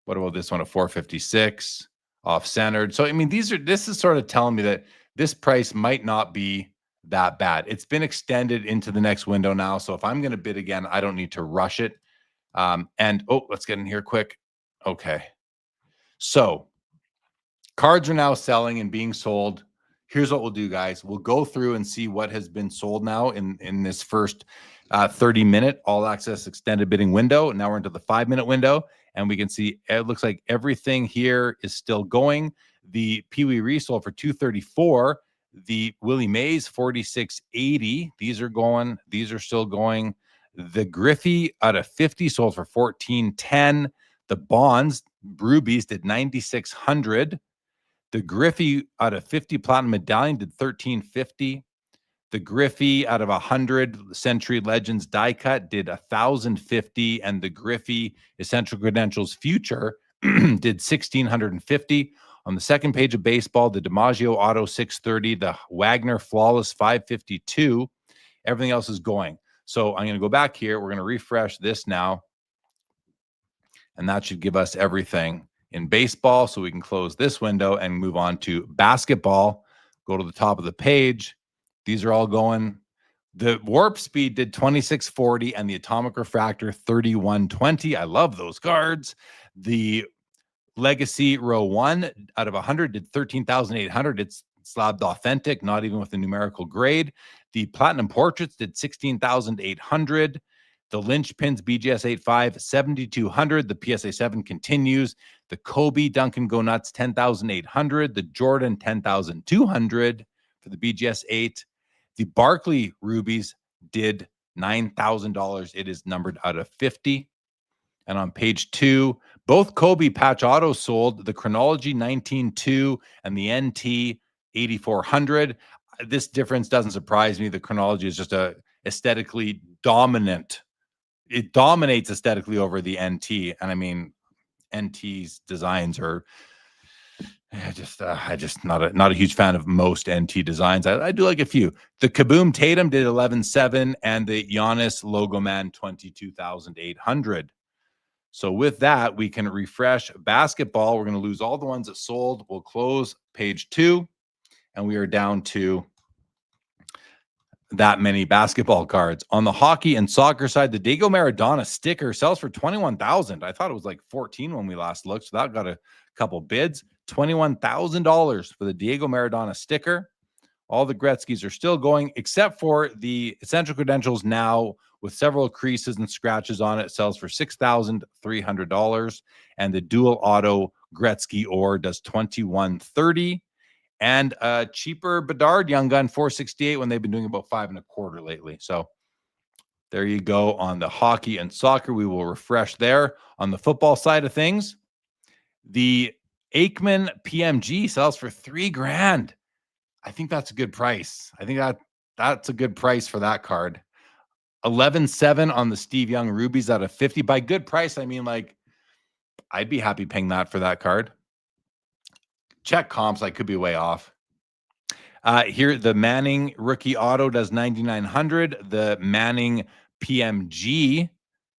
What about this one at 456? Off-centered. So, I mean, this is sort of telling me that this price might not be that bad. It's been extended into the next window now. So if I'm going to bid again, I don't need to rush it. Let's get in here quick. Okay. So cards are now selling and being sold. Here's what we'll do, guys. We'll go through and see what has been sold now in this first 30-minute all access extended bidding window. Now we're into the 5-minute window, and we can see it looks like everything here is still going. The Pee Wee resold for $234. The Willie Mays 46.80. These are still going. The Griffey out of 50 sold for $14.10. The Bonds Rubies did $9,600. The Griffey out of 50 Platinum Medallion did $13.50. The Griffey out of 100 Century Legends die cut did $1,050, and the Griffey Essential Credentials Future did $1,650. On the second page of baseball, the DiMaggio Auto 630, the Wagner Flawless 552. Everything else is going. So I'm going to go back here. We're going to refresh this now, and that should give us everything in baseball. So we can close this window and move on to basketball. Go to the top of the page. These are all going. The Warp Speed did 2640 and the Atomic Refractor 3120. I love those cards. The Legacy Row 1 out of 100 did 13,800. It's slabbed authentic, not even with the numerical grade. The Platinum Portraits did 16,800. The Lynchpins BGS 85 7,200. The PSA 7 continues. The Kobe Duncan Go Nuts 10,800. The Jordan 10,200 for the BGS 8. The Barkley Rubies did $9,000. It is numbered out of 50. And on page 2, both Kobe patch autos sold, the Chronology 19.2 and the NT 8,400. This difference doesn't surprise me. The Chronology is just a aesthetically dominant. It dominates aesthetically over the NT. And I mean, NT's designs are I just not a huge fan of most NT designs. I do like a few. The Kaboom Tatum did 11.7 and the Giannis Logo Man 22,800. So with that, we can refresh basketball. We're going to lose all the ones that sold. We'll close page 2, and we are down to that many basketball cards. On the hockey and soccer side, the Diego Maradona sticker sells for $21,000. I thought it was like 14 when we last looked, so that got a couple bids. $21,000 for the Diego Maradona sticker. All the Gretzkys are still going, except for the Essential Credentials now with several creases and scratches on it. Sells for $6,300. And the dual auto Gretzky Ore does $21.30. And a cheaper Bedard Young Gun $468 when they've been doing about $5.25 lately. So there you go on the hockey and soccer. We will refresh there. On the football side of things, the Aikman PMG sells for $3,000. I think that's a good price. I think that's a good price for that card. 11.7 on the Steve Young Rubies out of 50. By good price, I mean like I'd be happy paying that for that card. Check comps, I could be way off. Here, the Manning rookie auto does 9,900. The Manning PMG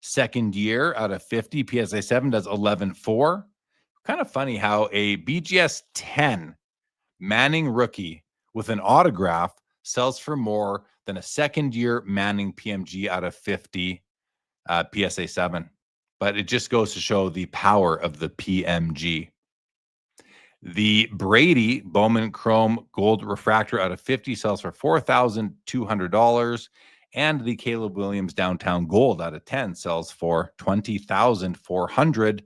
second year out of 50 PSA 7 does 11.4. Kind of funny how a BGS 10 Manning rookie with an autograph sells for more than a second year Manning PMG out of 50 PSA 7. But it just goes to show the power of the PMG. The Brady Bowman Chrome Gold Refractor out of 50 sells for $4,200. And the Caleb Williams Downtown Gold out of 10 sells for $20,400.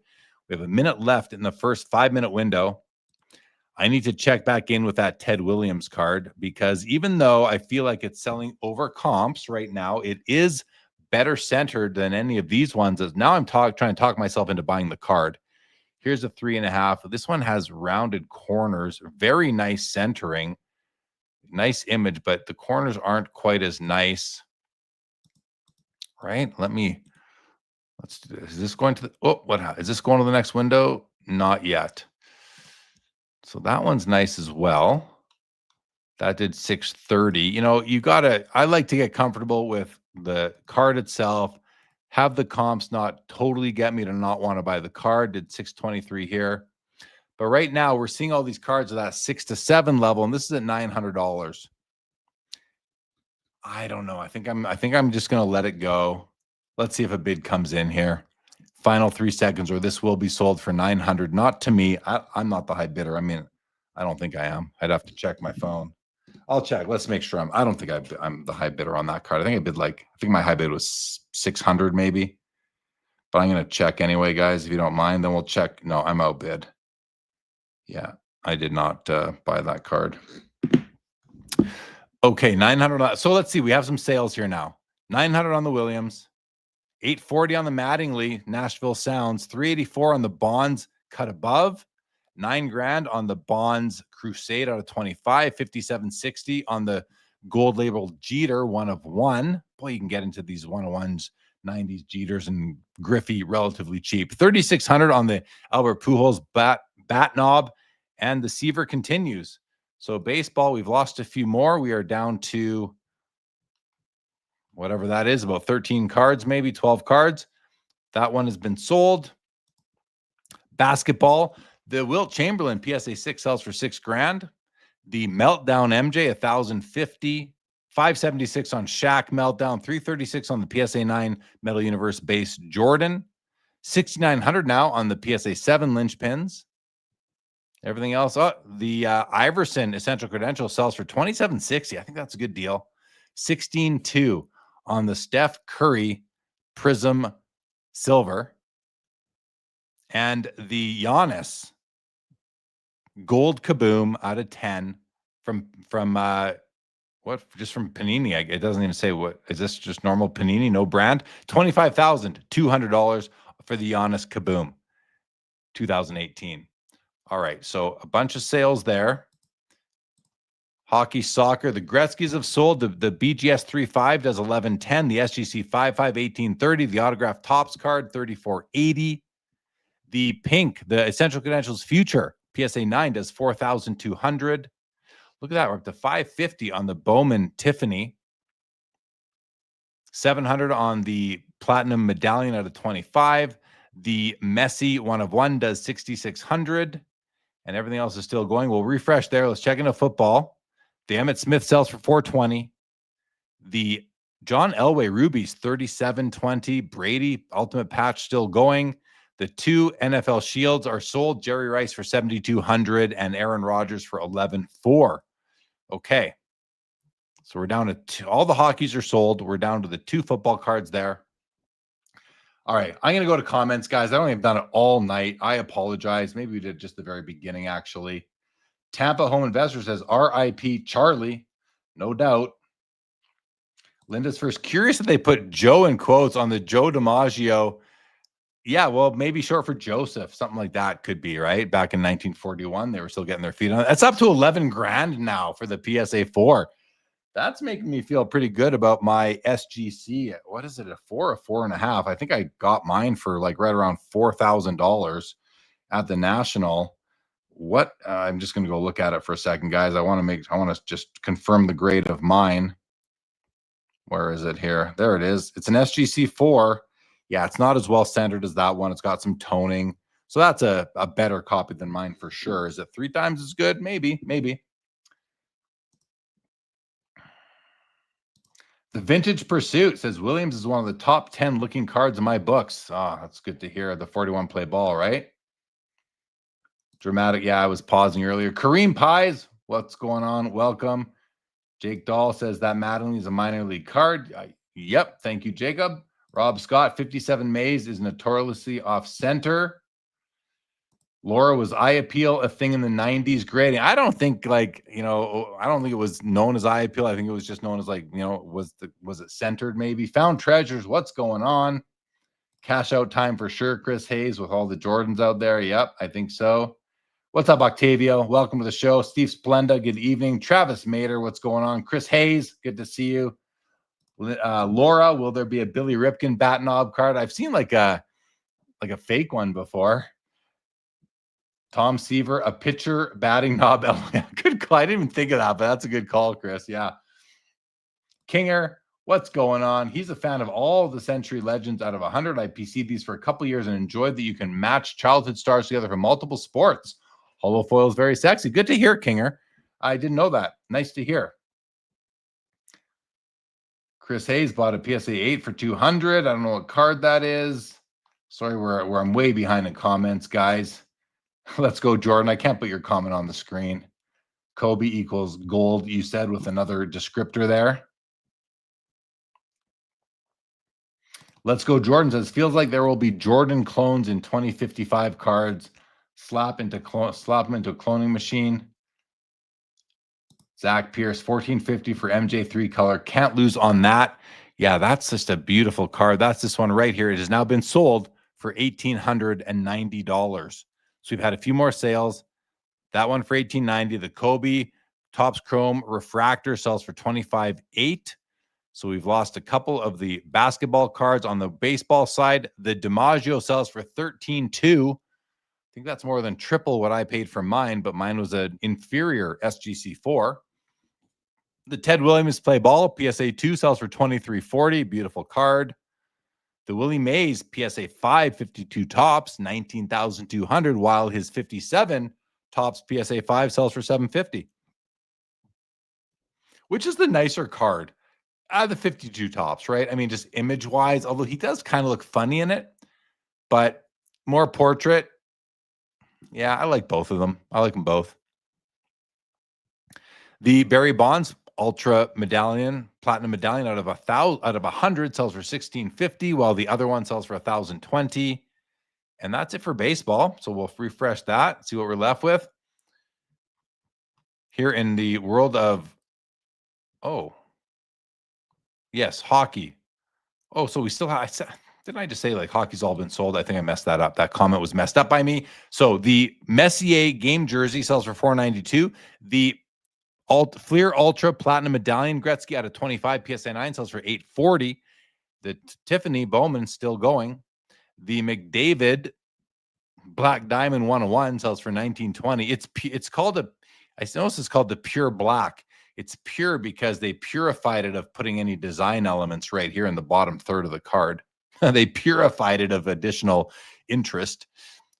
We have a minute left in the first 5-minute window. I need to check back in with that Ted Williams card because even though I feel like it's selling over comps right now, it is better centered than any of these ones. Now I'm trying to talk myself into buying the card. Here's a 3.5. This one has rounded corners, very nice centering, nice image, but the corners aren't quite as nice. Right? Let's do this. Is this going to is this going to the next window? Not yet. So that one's nice as well. That did 630. You know, I like to get comfortable with the card itself, have the comps not totally get me to not want to buy the card. Did 623 here. But right now we're seeing all these cards at that 6 to 7 level, and this is at $900. I don't know. I think I'm just going to let it go. Let's see if a bid comes in here. Final 3 seconds, or this will be sold for $900. Not to me. I'm not the high bidder. I mean, I don't think I am. I'd have to check my phone. I'll check. Let's make sure I don't think I'm the high bidder on that card. I think my high bid was 600 maybe. But I'm going to check anyway, guys, if you don't mind. Then we'll check. No, I'm outbid. Yeah. I did not buy that card. Okay, 900. So let's see. We have some sales here now. 900 on the Williams, 840 on the Mattingly, Nashville Sounds, 384 on the Bonds cut above, 9 grand on the Bonds Crusade out of 25, 5760 on the gold labeled Jeter, 1 of 1. Boy, you can get into these 101s, 90s Jeters and Griffey relatively cheap. 3600 on the Albert Pujols bat knob, and the Seaver continues. So baseball, we've lost a few more. We are down to whatever that is, about 13 cards, maybe 12 cards. That one has been sold. Basketball, the Wilt Chamberlain PSA 6 sells for 6 grand. The Meltdown MJ 1050, 576 on Shaq Meltdown, 336 on the PSA 9 Metal Universe base Jordan, 6900 now on the PSA 7 linchpins. Everything else, the Iverson Essential Credential sells for 2760. I think that's a good deal. 16.2 on the Steph Curry Prism Silver. And the Giannis Gold Kaboom out of 10 from what? Just from Panini. It doesn't even say what. Is this just normal Panini? No brand? $25,200 for the Giannis Kaboom 2018. All right, so a bunch of sales there. Hockey, soccer, the Gretzkys have sold. The BGS 3.5 does 11.10. The SGC 5.5 18.30. The autographed Topps card 34.80. The pink, the Essential Credentials Future PSA 9 does 4,200. Look at that, we're up to 550 on the Bowman Tiffany. 700 on the Platinum Medallion out of 25. The Messi 1 of 1 does 6,600. And everything else is still going. We'll refresh there. Let's check into football. The Emmitt Smith sells for 420. The John Elway Rubies 37.20. Brady Ultimate Patch still going. The 2 NFL Shields are sold. Jerry Rice for 7,200 and Aaron Rodgers for 11.4. Okay. So we're down to 2. All the hockeys are sold. We're down to the 2 football cards there. All right, I'm going to go to comments, guys. I don't think I've done it all night. I apologize. Maybe we did just the very beginning, actually. Tampa Home Investor says, R.I.P. Charlie. No doubt. Linda's first. Curious that they put Joe in quotes on the Joe DiMaggio. Yeah, well, maybe short for Joseph. Something like that could be, right? Back in 1941, they were still getting their feet on it. That's up to 11 grand now for the PSA 4. That's making me feel pretty good about my SGC. What is it, a 4 or 4.5? I think I got mine for like right around $4,000 at the National. What? I'm just going to go look at it for a second, guys. I want to just confirm the grade of mine. Where is it here? There it is. It's an SGC 4. Yeah, it's not as well centered as that one. It's got some toning. So that's a better copy than mine for sure. Is it 3 times as good? Maybe. The Vintage Pursuit says Williams is one of the top 10 looking cards in my books. Oh, that's good to hear. The 41 play ball, right? Dramatic. Yeah, I was pausing earlier. Kareem Pies, what's going on? Welcome. Jake Dahl says that Mattingly is a minor league card. Yep. Thank you, Jacob. Rob Scott, 57 Mays is notoriously off center. Laura, was eye appeal a thing in the 90s grading? I don't think I don't think it was known as eye appeal. I think it was just known as was it centered maybe? Found treasures. What's going on? Cash out time for sure. Chris Hayes with all the Jordans out there. Yep, I think so. What's up, Octavio? Welcome to the show. Steve Splenda, good evening. Travis Mater, what's going on? Chris Hayes, good to see you. Laura, will there be a Billy Ripken bat knob card? I've seen like a fake one before. Tom Seaver, a pitcher batting knob. Good call. I didn't even think of that, but that's a good call, Chris. Yeah. Kinger, what's going on? He's a fan of all the Century Legends out of 100. I PC'd these for a couple years and enjoyed that you can match childhood stars together from multiple sports. Holo foil is very sexy. Good to hear, Kinger. I didn't know that. Nice to hear. Chris Hayes bought a PSA 8 for 200. I don't know what card that is. Sorry, where I'm way behind in comments, guys. Let's go, Jordan. I can't put your comment on the screen. Kobe equals gold, you said, with another descriptor there. Let's go, Jordan says, feels like there will be Jordan clones in 2055 cards. slap him into a cloning machine. Zach Pierce, 1450 for MJ3 color. Can't lose on that. Yeah, that's just a beautiful card. That's this one right here. It has now been sold for $1,890. So we've had a few more sales. That one for $1,890. The Kobe Topps Chrome Refractor sells for $25,800. So we've lost a couple of the basketball cards. On the baseball side, the DiMaggio sells for $13,200. I think that's more than triple what I paid for mine, but mine was an inferior SGC4. The Ted Williams Play Ball PSA 2 sells for $23.40. Beautiful card. The Willie Mays PSA 5 52 Topps, $19,200, while his 57 Topps PSA 5 sells for $750. Which is the nicer card? The 52 Topps, right? I mean, just image-wise, although he does kind of look funny in it, but more portrait. Yeah, I like both of them. I like them both. The Barry Bonds Ultra Medallion, Platinum Medallion out of 100 sells for $1,650, while the other one sells for $1,020. And that's it for baseball. So we'll refresh that, see what we're left with. Here in the world of, yes, hockey. Oh, so we still have, didn't I just say like hockey's all been sold? I think I messed that up. That comment was messed up by me. So the Messier game jersey sells for $492. The Fleer Ultra Platinum Medallion Gretzky out of 25 PSA 9 sells for $840. The Tiffany Bowman still going. The McDavid Black Diamond 101 sells for $19.20. It's called I noticed it's called the Pure Black. It's pure because they purified it of putting any design elements right here in the bottom third of the card. They purified it of additional interest.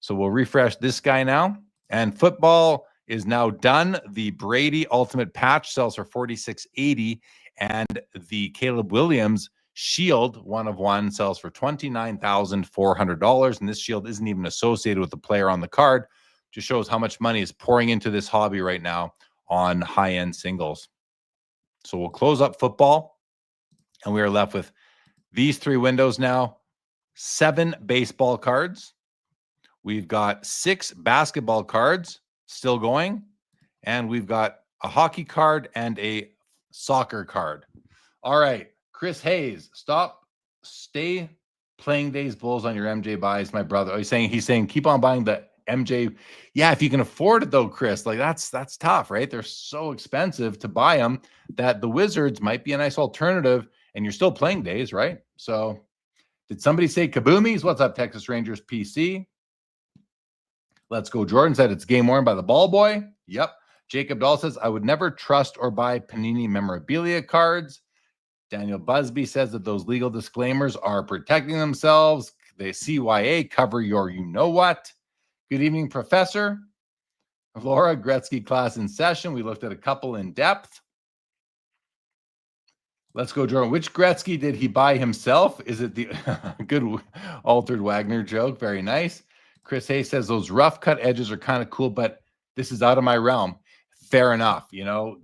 So we'll refresh this guy now. And football is now done. The Brady Ultimate Patch sells for $46.80, and the Caleb Williams Shield 1/1 sells for $29,400. And this shield isn't even associated with the player on the card. Just shows how much money is pouring into this hobby right now on high-end singles. So we'll close up football, and we are left with these three windows now. 7 baseball cards. We've got 6 basketball cards still going, and we've got a hockey card and a soccer card. All right, Chris Hayes, stay playing days Bulls on your MJ buys, my brother. He's saying keep on buying the MJ. Yeah, if you can afford it though, Chris, like that's tough, right? They're so expensive to buy them that the Wizards might be a nice alternative, and you're still playing days, right? So did somebody say Kaboomies? What's up, Texas Rangers PC? Let's Go Jordan said it's game worn by the ball boy. Yep. Jacob Dahl says, I would never trust or buy Panini memorabilia cards. Daniel Busby says that those legal disclaimers are protecting themselves. The CYA cover your you-know-what. Good evening, Professor. Laura, Gretzky class in session. We looked at a couple in depth. Let's Go Jordan. Which Gretzky did he buy himself? Is it the good altered Wagner joke? Very nice. Chris Hayes says those rough cut edges are kind of cool, but this is out of my realm. Fair enough.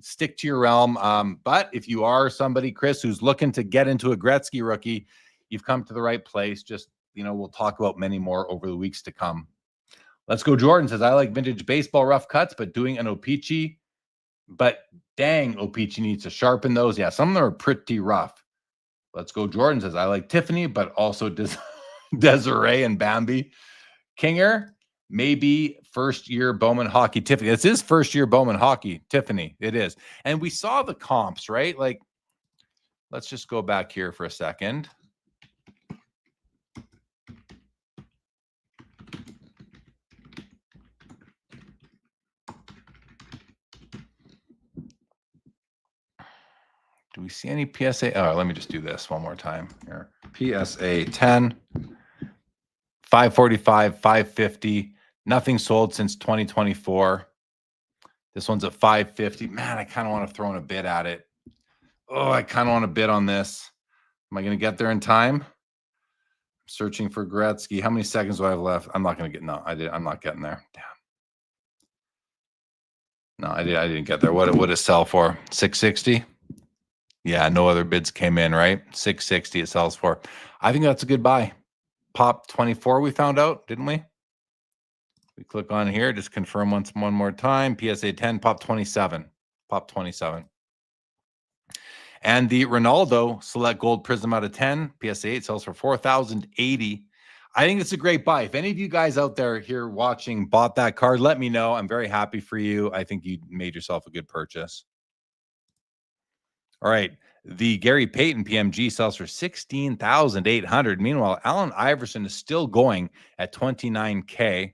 Stick to your realm. But if you are somebody, Chris, who's looking to get into a Gretzky rookie, you've come to the right place. Just, we'll talk about many more over the weeks to come. Let's Go Jordan says, I like vintage baseball rough cuts, but doing an O-Pee-Chee. But dang, O-Pee-Chee needs to sharpen those. Yeah, some of them are pretty rough. Let's Go Jordan says, I like Tiffany, but also Desiree and Bambi. Kinger, maybe first-year Bowman hockey Tiffany. This is first-year Bowman hockey Tiffany. It is. And we saw the comps, right? Like, let's just go back here for a second. Do we see any PSA? Oh, let me just do this one more time here. PSA 10. 545, 550. Nothing sold since 2024. This one's at 550. Man, I kind of want to throw in a bid at it. Oh, I kind of want to bid on this. Am I going to get there in time? I'm searching for Gretzky. How many seconds do I have left? I'm not going to get. No, I'm not getting there. Damn. No, I didn't get there. What would it sell for? 660. Yeah, no other bids came in, right? 660 it sells for. I think that's a good buy. Pop 24 we found out, didn't we? We click on here, just confirm one more time. PSA 10, pop 27. Pop 27. And the Ronaldo Select Gold Prism out of 10, PSA 8 sells for $4,080. I think it's a great buy. If any of you guys out there here watching bought that card, let me know. I'm very happy for you. I think you made yourself a good purchase. All right. The Gary Payton PMG sells for $16,800. Meanwhile, Allen Iverson is still going at $29K.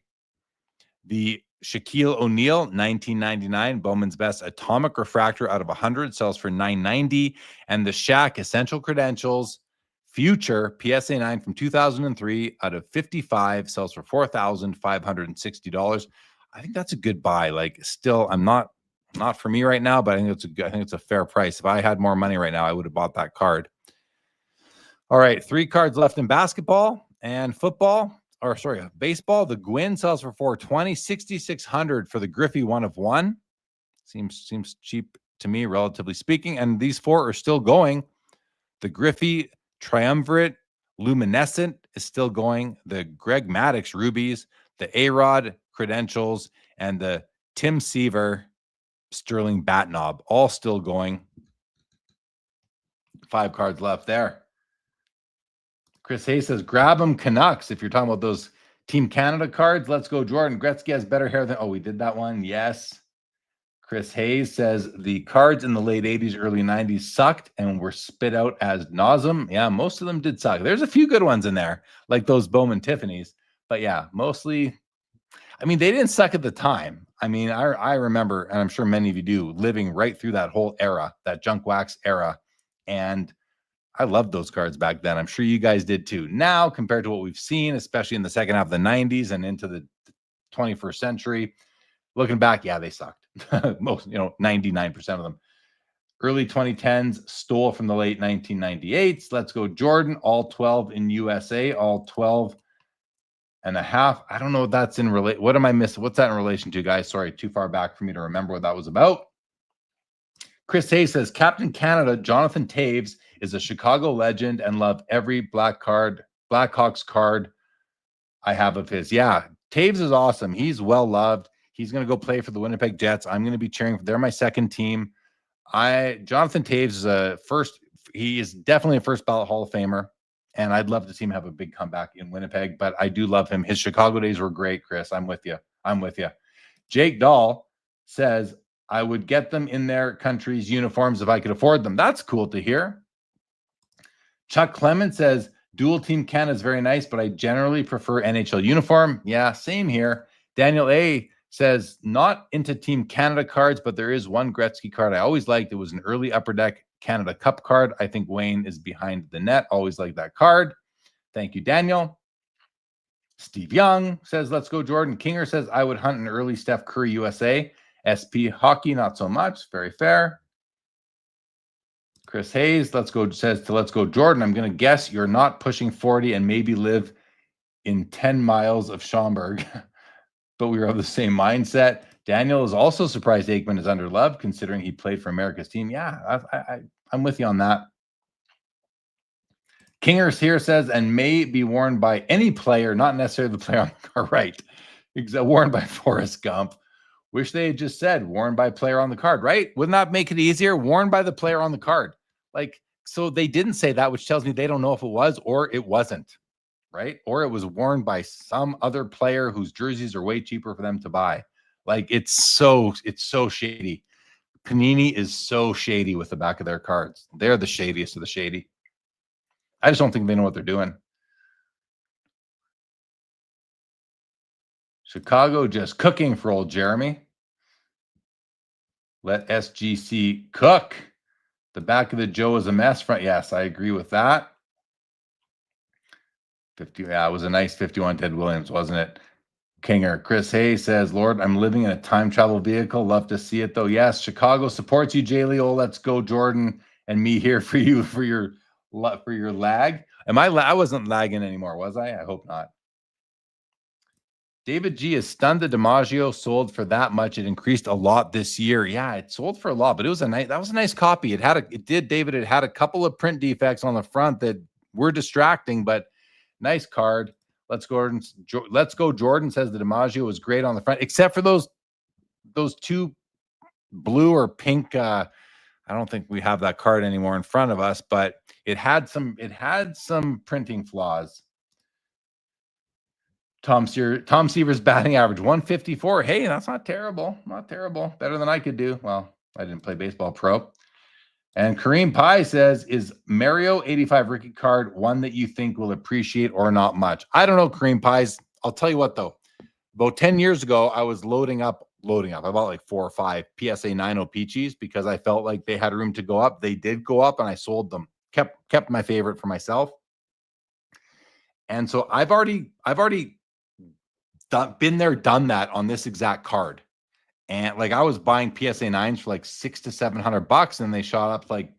The Shaquille O'Neal 1999 Bowman's Best Atomic Refractor out of 100 sells for $990. And the Shaq Essential Credentials Future PSA 9 from 2003 out of 55 sells for $4,560. I think that's a good buy. Like, still, not for me right now, but I think it's a fair price. If I had more money right now, I would have bought that card. All right, 3 cards left in basketball and football. Or sorry, baseball. The Gwynn sells for $420, $6,600 for the Griffey 1 of 1. Seems cheap to me, relatively speaking. And these 4 are still going. The Griffey Triumvirate Luminescent is still going. The Greg Maddux Rubies, the A-Rod Credentials, and the Tim Seaver Sterling Bat Knob, all still going. 5 cards left there. Chris Hayes says, grab them Canucks. If you're talking about those Team Canada cards, let's go Jordan. Gretzky has better hair than... Oh, we did that one. Yes. Chris Hayes says, the cards in the late 80s, early 90s sucked and were spit out as nauseum. Yeah, most of them did suck. There's a few good ones in there, like those Bowman Tiffany's. But yeah, mostly... I mean, they didn't suck at the time. I mean, I remember, and I'm sure many of you do, living right through that whole era, that junk wax era. And I loved those cards back then. I'm sure you guys did too. Now, compared to what we've seen, especially in the second half of the 90s and into the 21st century, looking back, yeah, they sucked. Most, 99% of them. Early 2010s stole from the late 1998s. Let's go Jordan, all 12 in USA, all 12 and a half. I don't know what that's in relation. What am I missing? What's that in relation to, guys? Sorry, too far back for me to remember what that was about. Chris Hayes says, Captain Canada Jonathan Toews is a Chicago legend and love every Blackhawks card I have of his. Yeah, Toews is awesome. He's well loved. He's going to go play for the Winnipeg Jets. I'm going to be cheering for. They're my second team. Jonathan Toews is he is definitely a first ballot Hall of Famer. And I'd love to see him have a big comeback in Winnipeg, but I do love him. His Chicago days were great, Chris. I'm with you. Jake Dahl says, I would get them in their country's uniforms if I could afford them. That's cool to hear. Chuck Clement says, dual team Canada is very nice, but I generally prefer NHL uniform. Yeah, same here. Daniel A says, not into Team Canada cards, but there is one Gretzky card I always liked. It was an early Upper Deck Canada Cup card. I think Wayne is behind the net. Always like that card. Thank you, Daniel. Steve Young says, let's go Jordan. Kinger says, I would hunt an early Steph Curry USA. SP Hockey, not so much. Very fair. Chris Hayes, let's go Jordan. I'm going to guess you're not pushing 40 and maybe live in 10 miles of Schaumburg, but we are of the same mindset. Daniel is also surprised Aikman is underloved, considering he played for America's team. Yeah, I'm with you on that. Kingers here says, and may be worn by any player, not necessarily the player on the card. Right. Worn by Forrest Gump. Wish they had just said worn by player on the card, right? Wouldn't that make it easier? Worn by the player on the card. So they didn't say that, which tells me they don't know if it was or it wasn't, right? Or it was worn by some other player whose jerseys are way cheaper for them to buy. It's so shady. Panini is so shady with the back of their cards. They're the shadiest of the shady. I just don't think they know what they're doing. Chicago just cooking for old Jeremy. Let SGC cook. The back of the Joe is a mess. Front, yes, I agree with that. 50, yeah, it was a nice 51 Ted Williams, wasn't it? Kinger. Chris Hayes says, Lord, I'm living in a time travel vehicle. Love to see it, though. Yes, Chicago supports you, J. Leo. Let's go, Jordan. And me here for you for your lag. I wasn't lagging anymore, was I? I hope not. David G is stunned that DiMaggio sold for that much. It increased a lot this year. Yeah, it sold for a lot, but that was a nice copy. It had a couple of print defects on the front that were distracting, but nice card. Let's go, Jordan says the DiMaggio was great on the front, except for those two blue or pink. I don't think we have that card anymore in front of us, but it had some printing flaws. Tom Seaver's batting average 154. Hey, that's not terrible. Not terrible. Better than I could do. Well, I didn't play baseball pro. And Kareem Pie says, is Mario 85 rookie card one that you think will appreciate or not much? I don't know, Kareem Pies. I'll tell you what, though. About 10 years ago, I was loading up. I bought like 4 or 5 PSA 90 Peachies because I felt like they had room to go up. They did go up, and I sold them. Kept my favorite for myself. And so I've already been there, done that on this exact card. And like I was buying PSA 9s for like $600 to $700, and they shot up like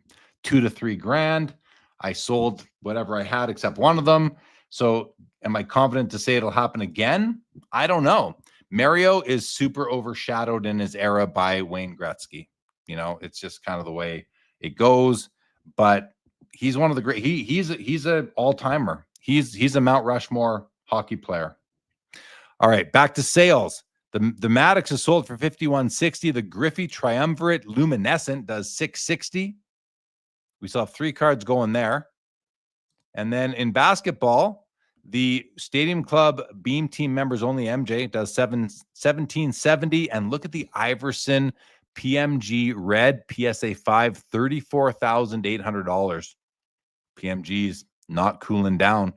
$2 to $3 grand. I sold whatever I had except one of them. So am I confident to say it'll happen again? I don't know. Mario is super overshadowed in his era by Wayne Gretzky. You know, it's just kind of the way it goes. But he's one of the great. He's an all-timer. He's a Mount Rushmore hockey player. All right, back to sales. The Maddox is sold for $51.60. The Griffey Triumvirate Luminescent does $660. We still have 3 cards going there. And then in basketball, the Stadium Club Beam Team members only MJ does $17.70. And look at the Iverson PMG Red PSA 5, $34,800. PMG's not cooling down.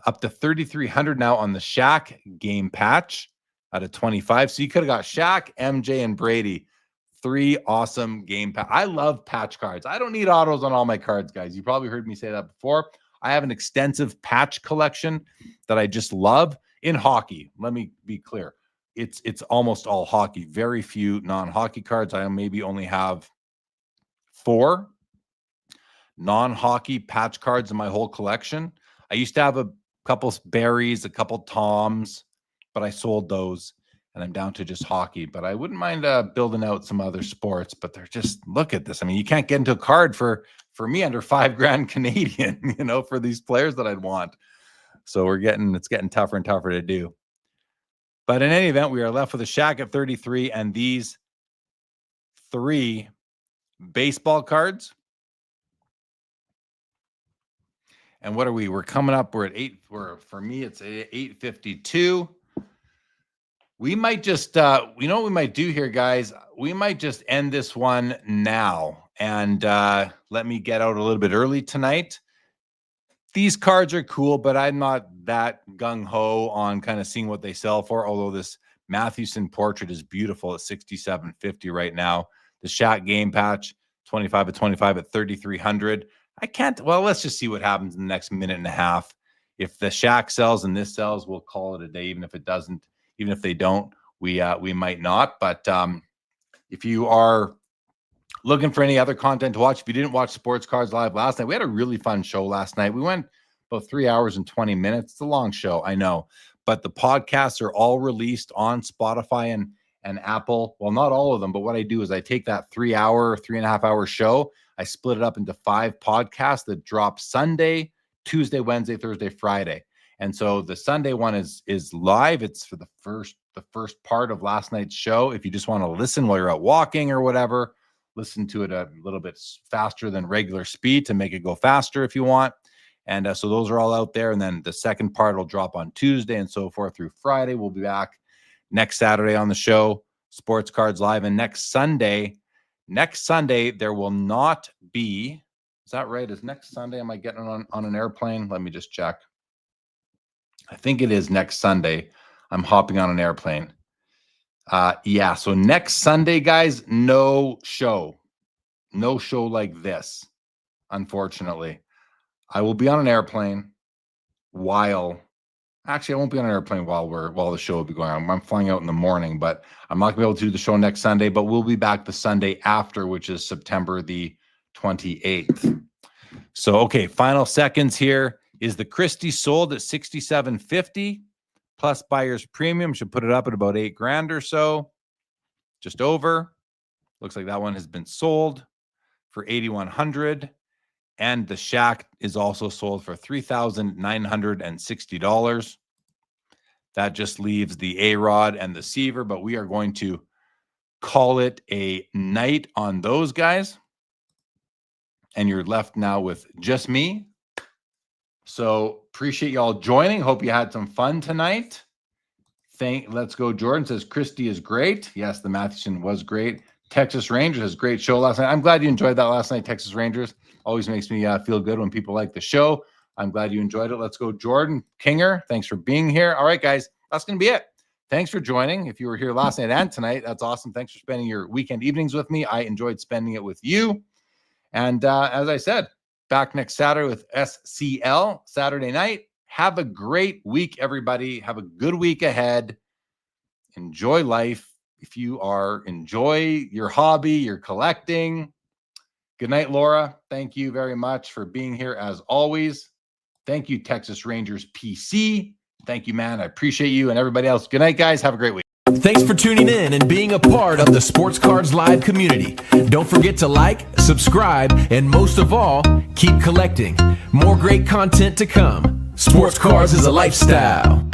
Up to $3,300 now on the Shaq game patch out of 25. So you could have got Shaq, MJ, and Brady. 3 awesome game patch. I love patch cards. I don't need autos on all my cards, guys. You probably heard me say that before. I have an extensive patch collection that I just love in hockey. Let me be clear. It's almost all hockey. Very few non-hockey cards. I maybe only have 4 non-hockey patch cards in my whole collection. I used to have a couple Barrys, a couple Toms, but I sold those, and I'm down to just hockey. But I wouldn't mind building out some other sports, but they're just, look at this. I mean, you can't get into a card for me under $5 grand Canadian, you know, for these players that I'd want. So it's getting tougher and tougher to do. But in any event, we are left with a Shaq at 33 and these 3 baseball cards. And what are we? We're coming up. We're at 8. For me, it's 8:52. We might just, you know what we might do here, guys? We might just end this one now and let me get out a little bit early tonight. These cards are cool, but I'm not that gung-ho on kind of seeing what they sell for, although this Mathewson portrait is beautiful at $67.50 right now. The Shaq game patch, 25 of 25 at $3,300. I can't, well, let's just see what happens in the next minute and a half. If the Shaq sells and this sells, we'll call it a day. Even if it doesn't, even if they don't, we might not. But if you are looking for any other content to watch, if you didn't watch Sports Cards Live last night, we had a really fun show last night. We went about 3 hours and 20 minutes. It's a long show, I know. But the podcasts are all released on Spotify and Apple. Well, not all of them, but what I do is I take that 3.5 hour show, I split it up into 5 podcasts that drop Sunday, Tuesday, Wednesday, Thursday, Friday. And so the Sunday one is live. It's for the first part of last night's show. If you just want to listen while you're out walking or whatever, listen to it a little bit faster than regular speed to make it go faster if you want. And so those are all out there. And then the second part will drop on Tuesday and so forth through Friday. We'll be back next Saturday on the show, Sports Cards Live. And next Sunday, there will not be, is that right? Is next Sunday, am I getting on an airplane? Let me just check. I think it is next Sunday. I'm hopping on an airplane. Yeah, so next Sunday, guys, no show like this, unfortunately. I will be on an airplane actually, I won't be on an airplane while the show will be going on. I'm flying out in the morning, but I'm not gonna be able to do the show next Sunday, but we'll be back the Sunday after, which is September the 28th. So, okay, final seconds here. Is the Christie sold at $67.50 plus buyer's premium? Should put it up at about $8 grand or so, just over. Looks like that one has been sold for $8,100. And the Shaq is also sold for $3,960. That just leaves the A-Rod and the Seaver, but we are going to call it a night on those guys. And you're left now with just me. So appreciate y'all joining. Hope you had some fun tonight. Let's Go Jordan says Christie is great. Yes, the Matheson was great. Texas Rangers has a great show last night. I'm glad you enjoyed that last night, Texas Rangers. Always makes me feel good when people like the show. I'm glad you enjoyed it. Let's Go Jordan. Kinger, thanks for being here. All right, guys, that's going to be it. Thanks for joining. If you were here last night and tonight, that's awesome. Thanks for spending your weekend evenings with me. I enjoyed spending it with you. And as I said, back next Saturday with SCL, Saturday night. Have a great week, everybody. Have a good week ahead. Enjoy life. If you enjoy your hobby, you're collecting. Good night, Laura. Thank you very much for being here as always. Thank you, Texas Rangers PC. Thank you, man. I appreciate you and everybody else. Good night, guys. Have a great week. Thanks for tuning in and being a part of the Sports Cards Live community. Don't forget to like, subscribe, and most of all, keep collecting. More great content to come. Sports Cards is a lifestyle.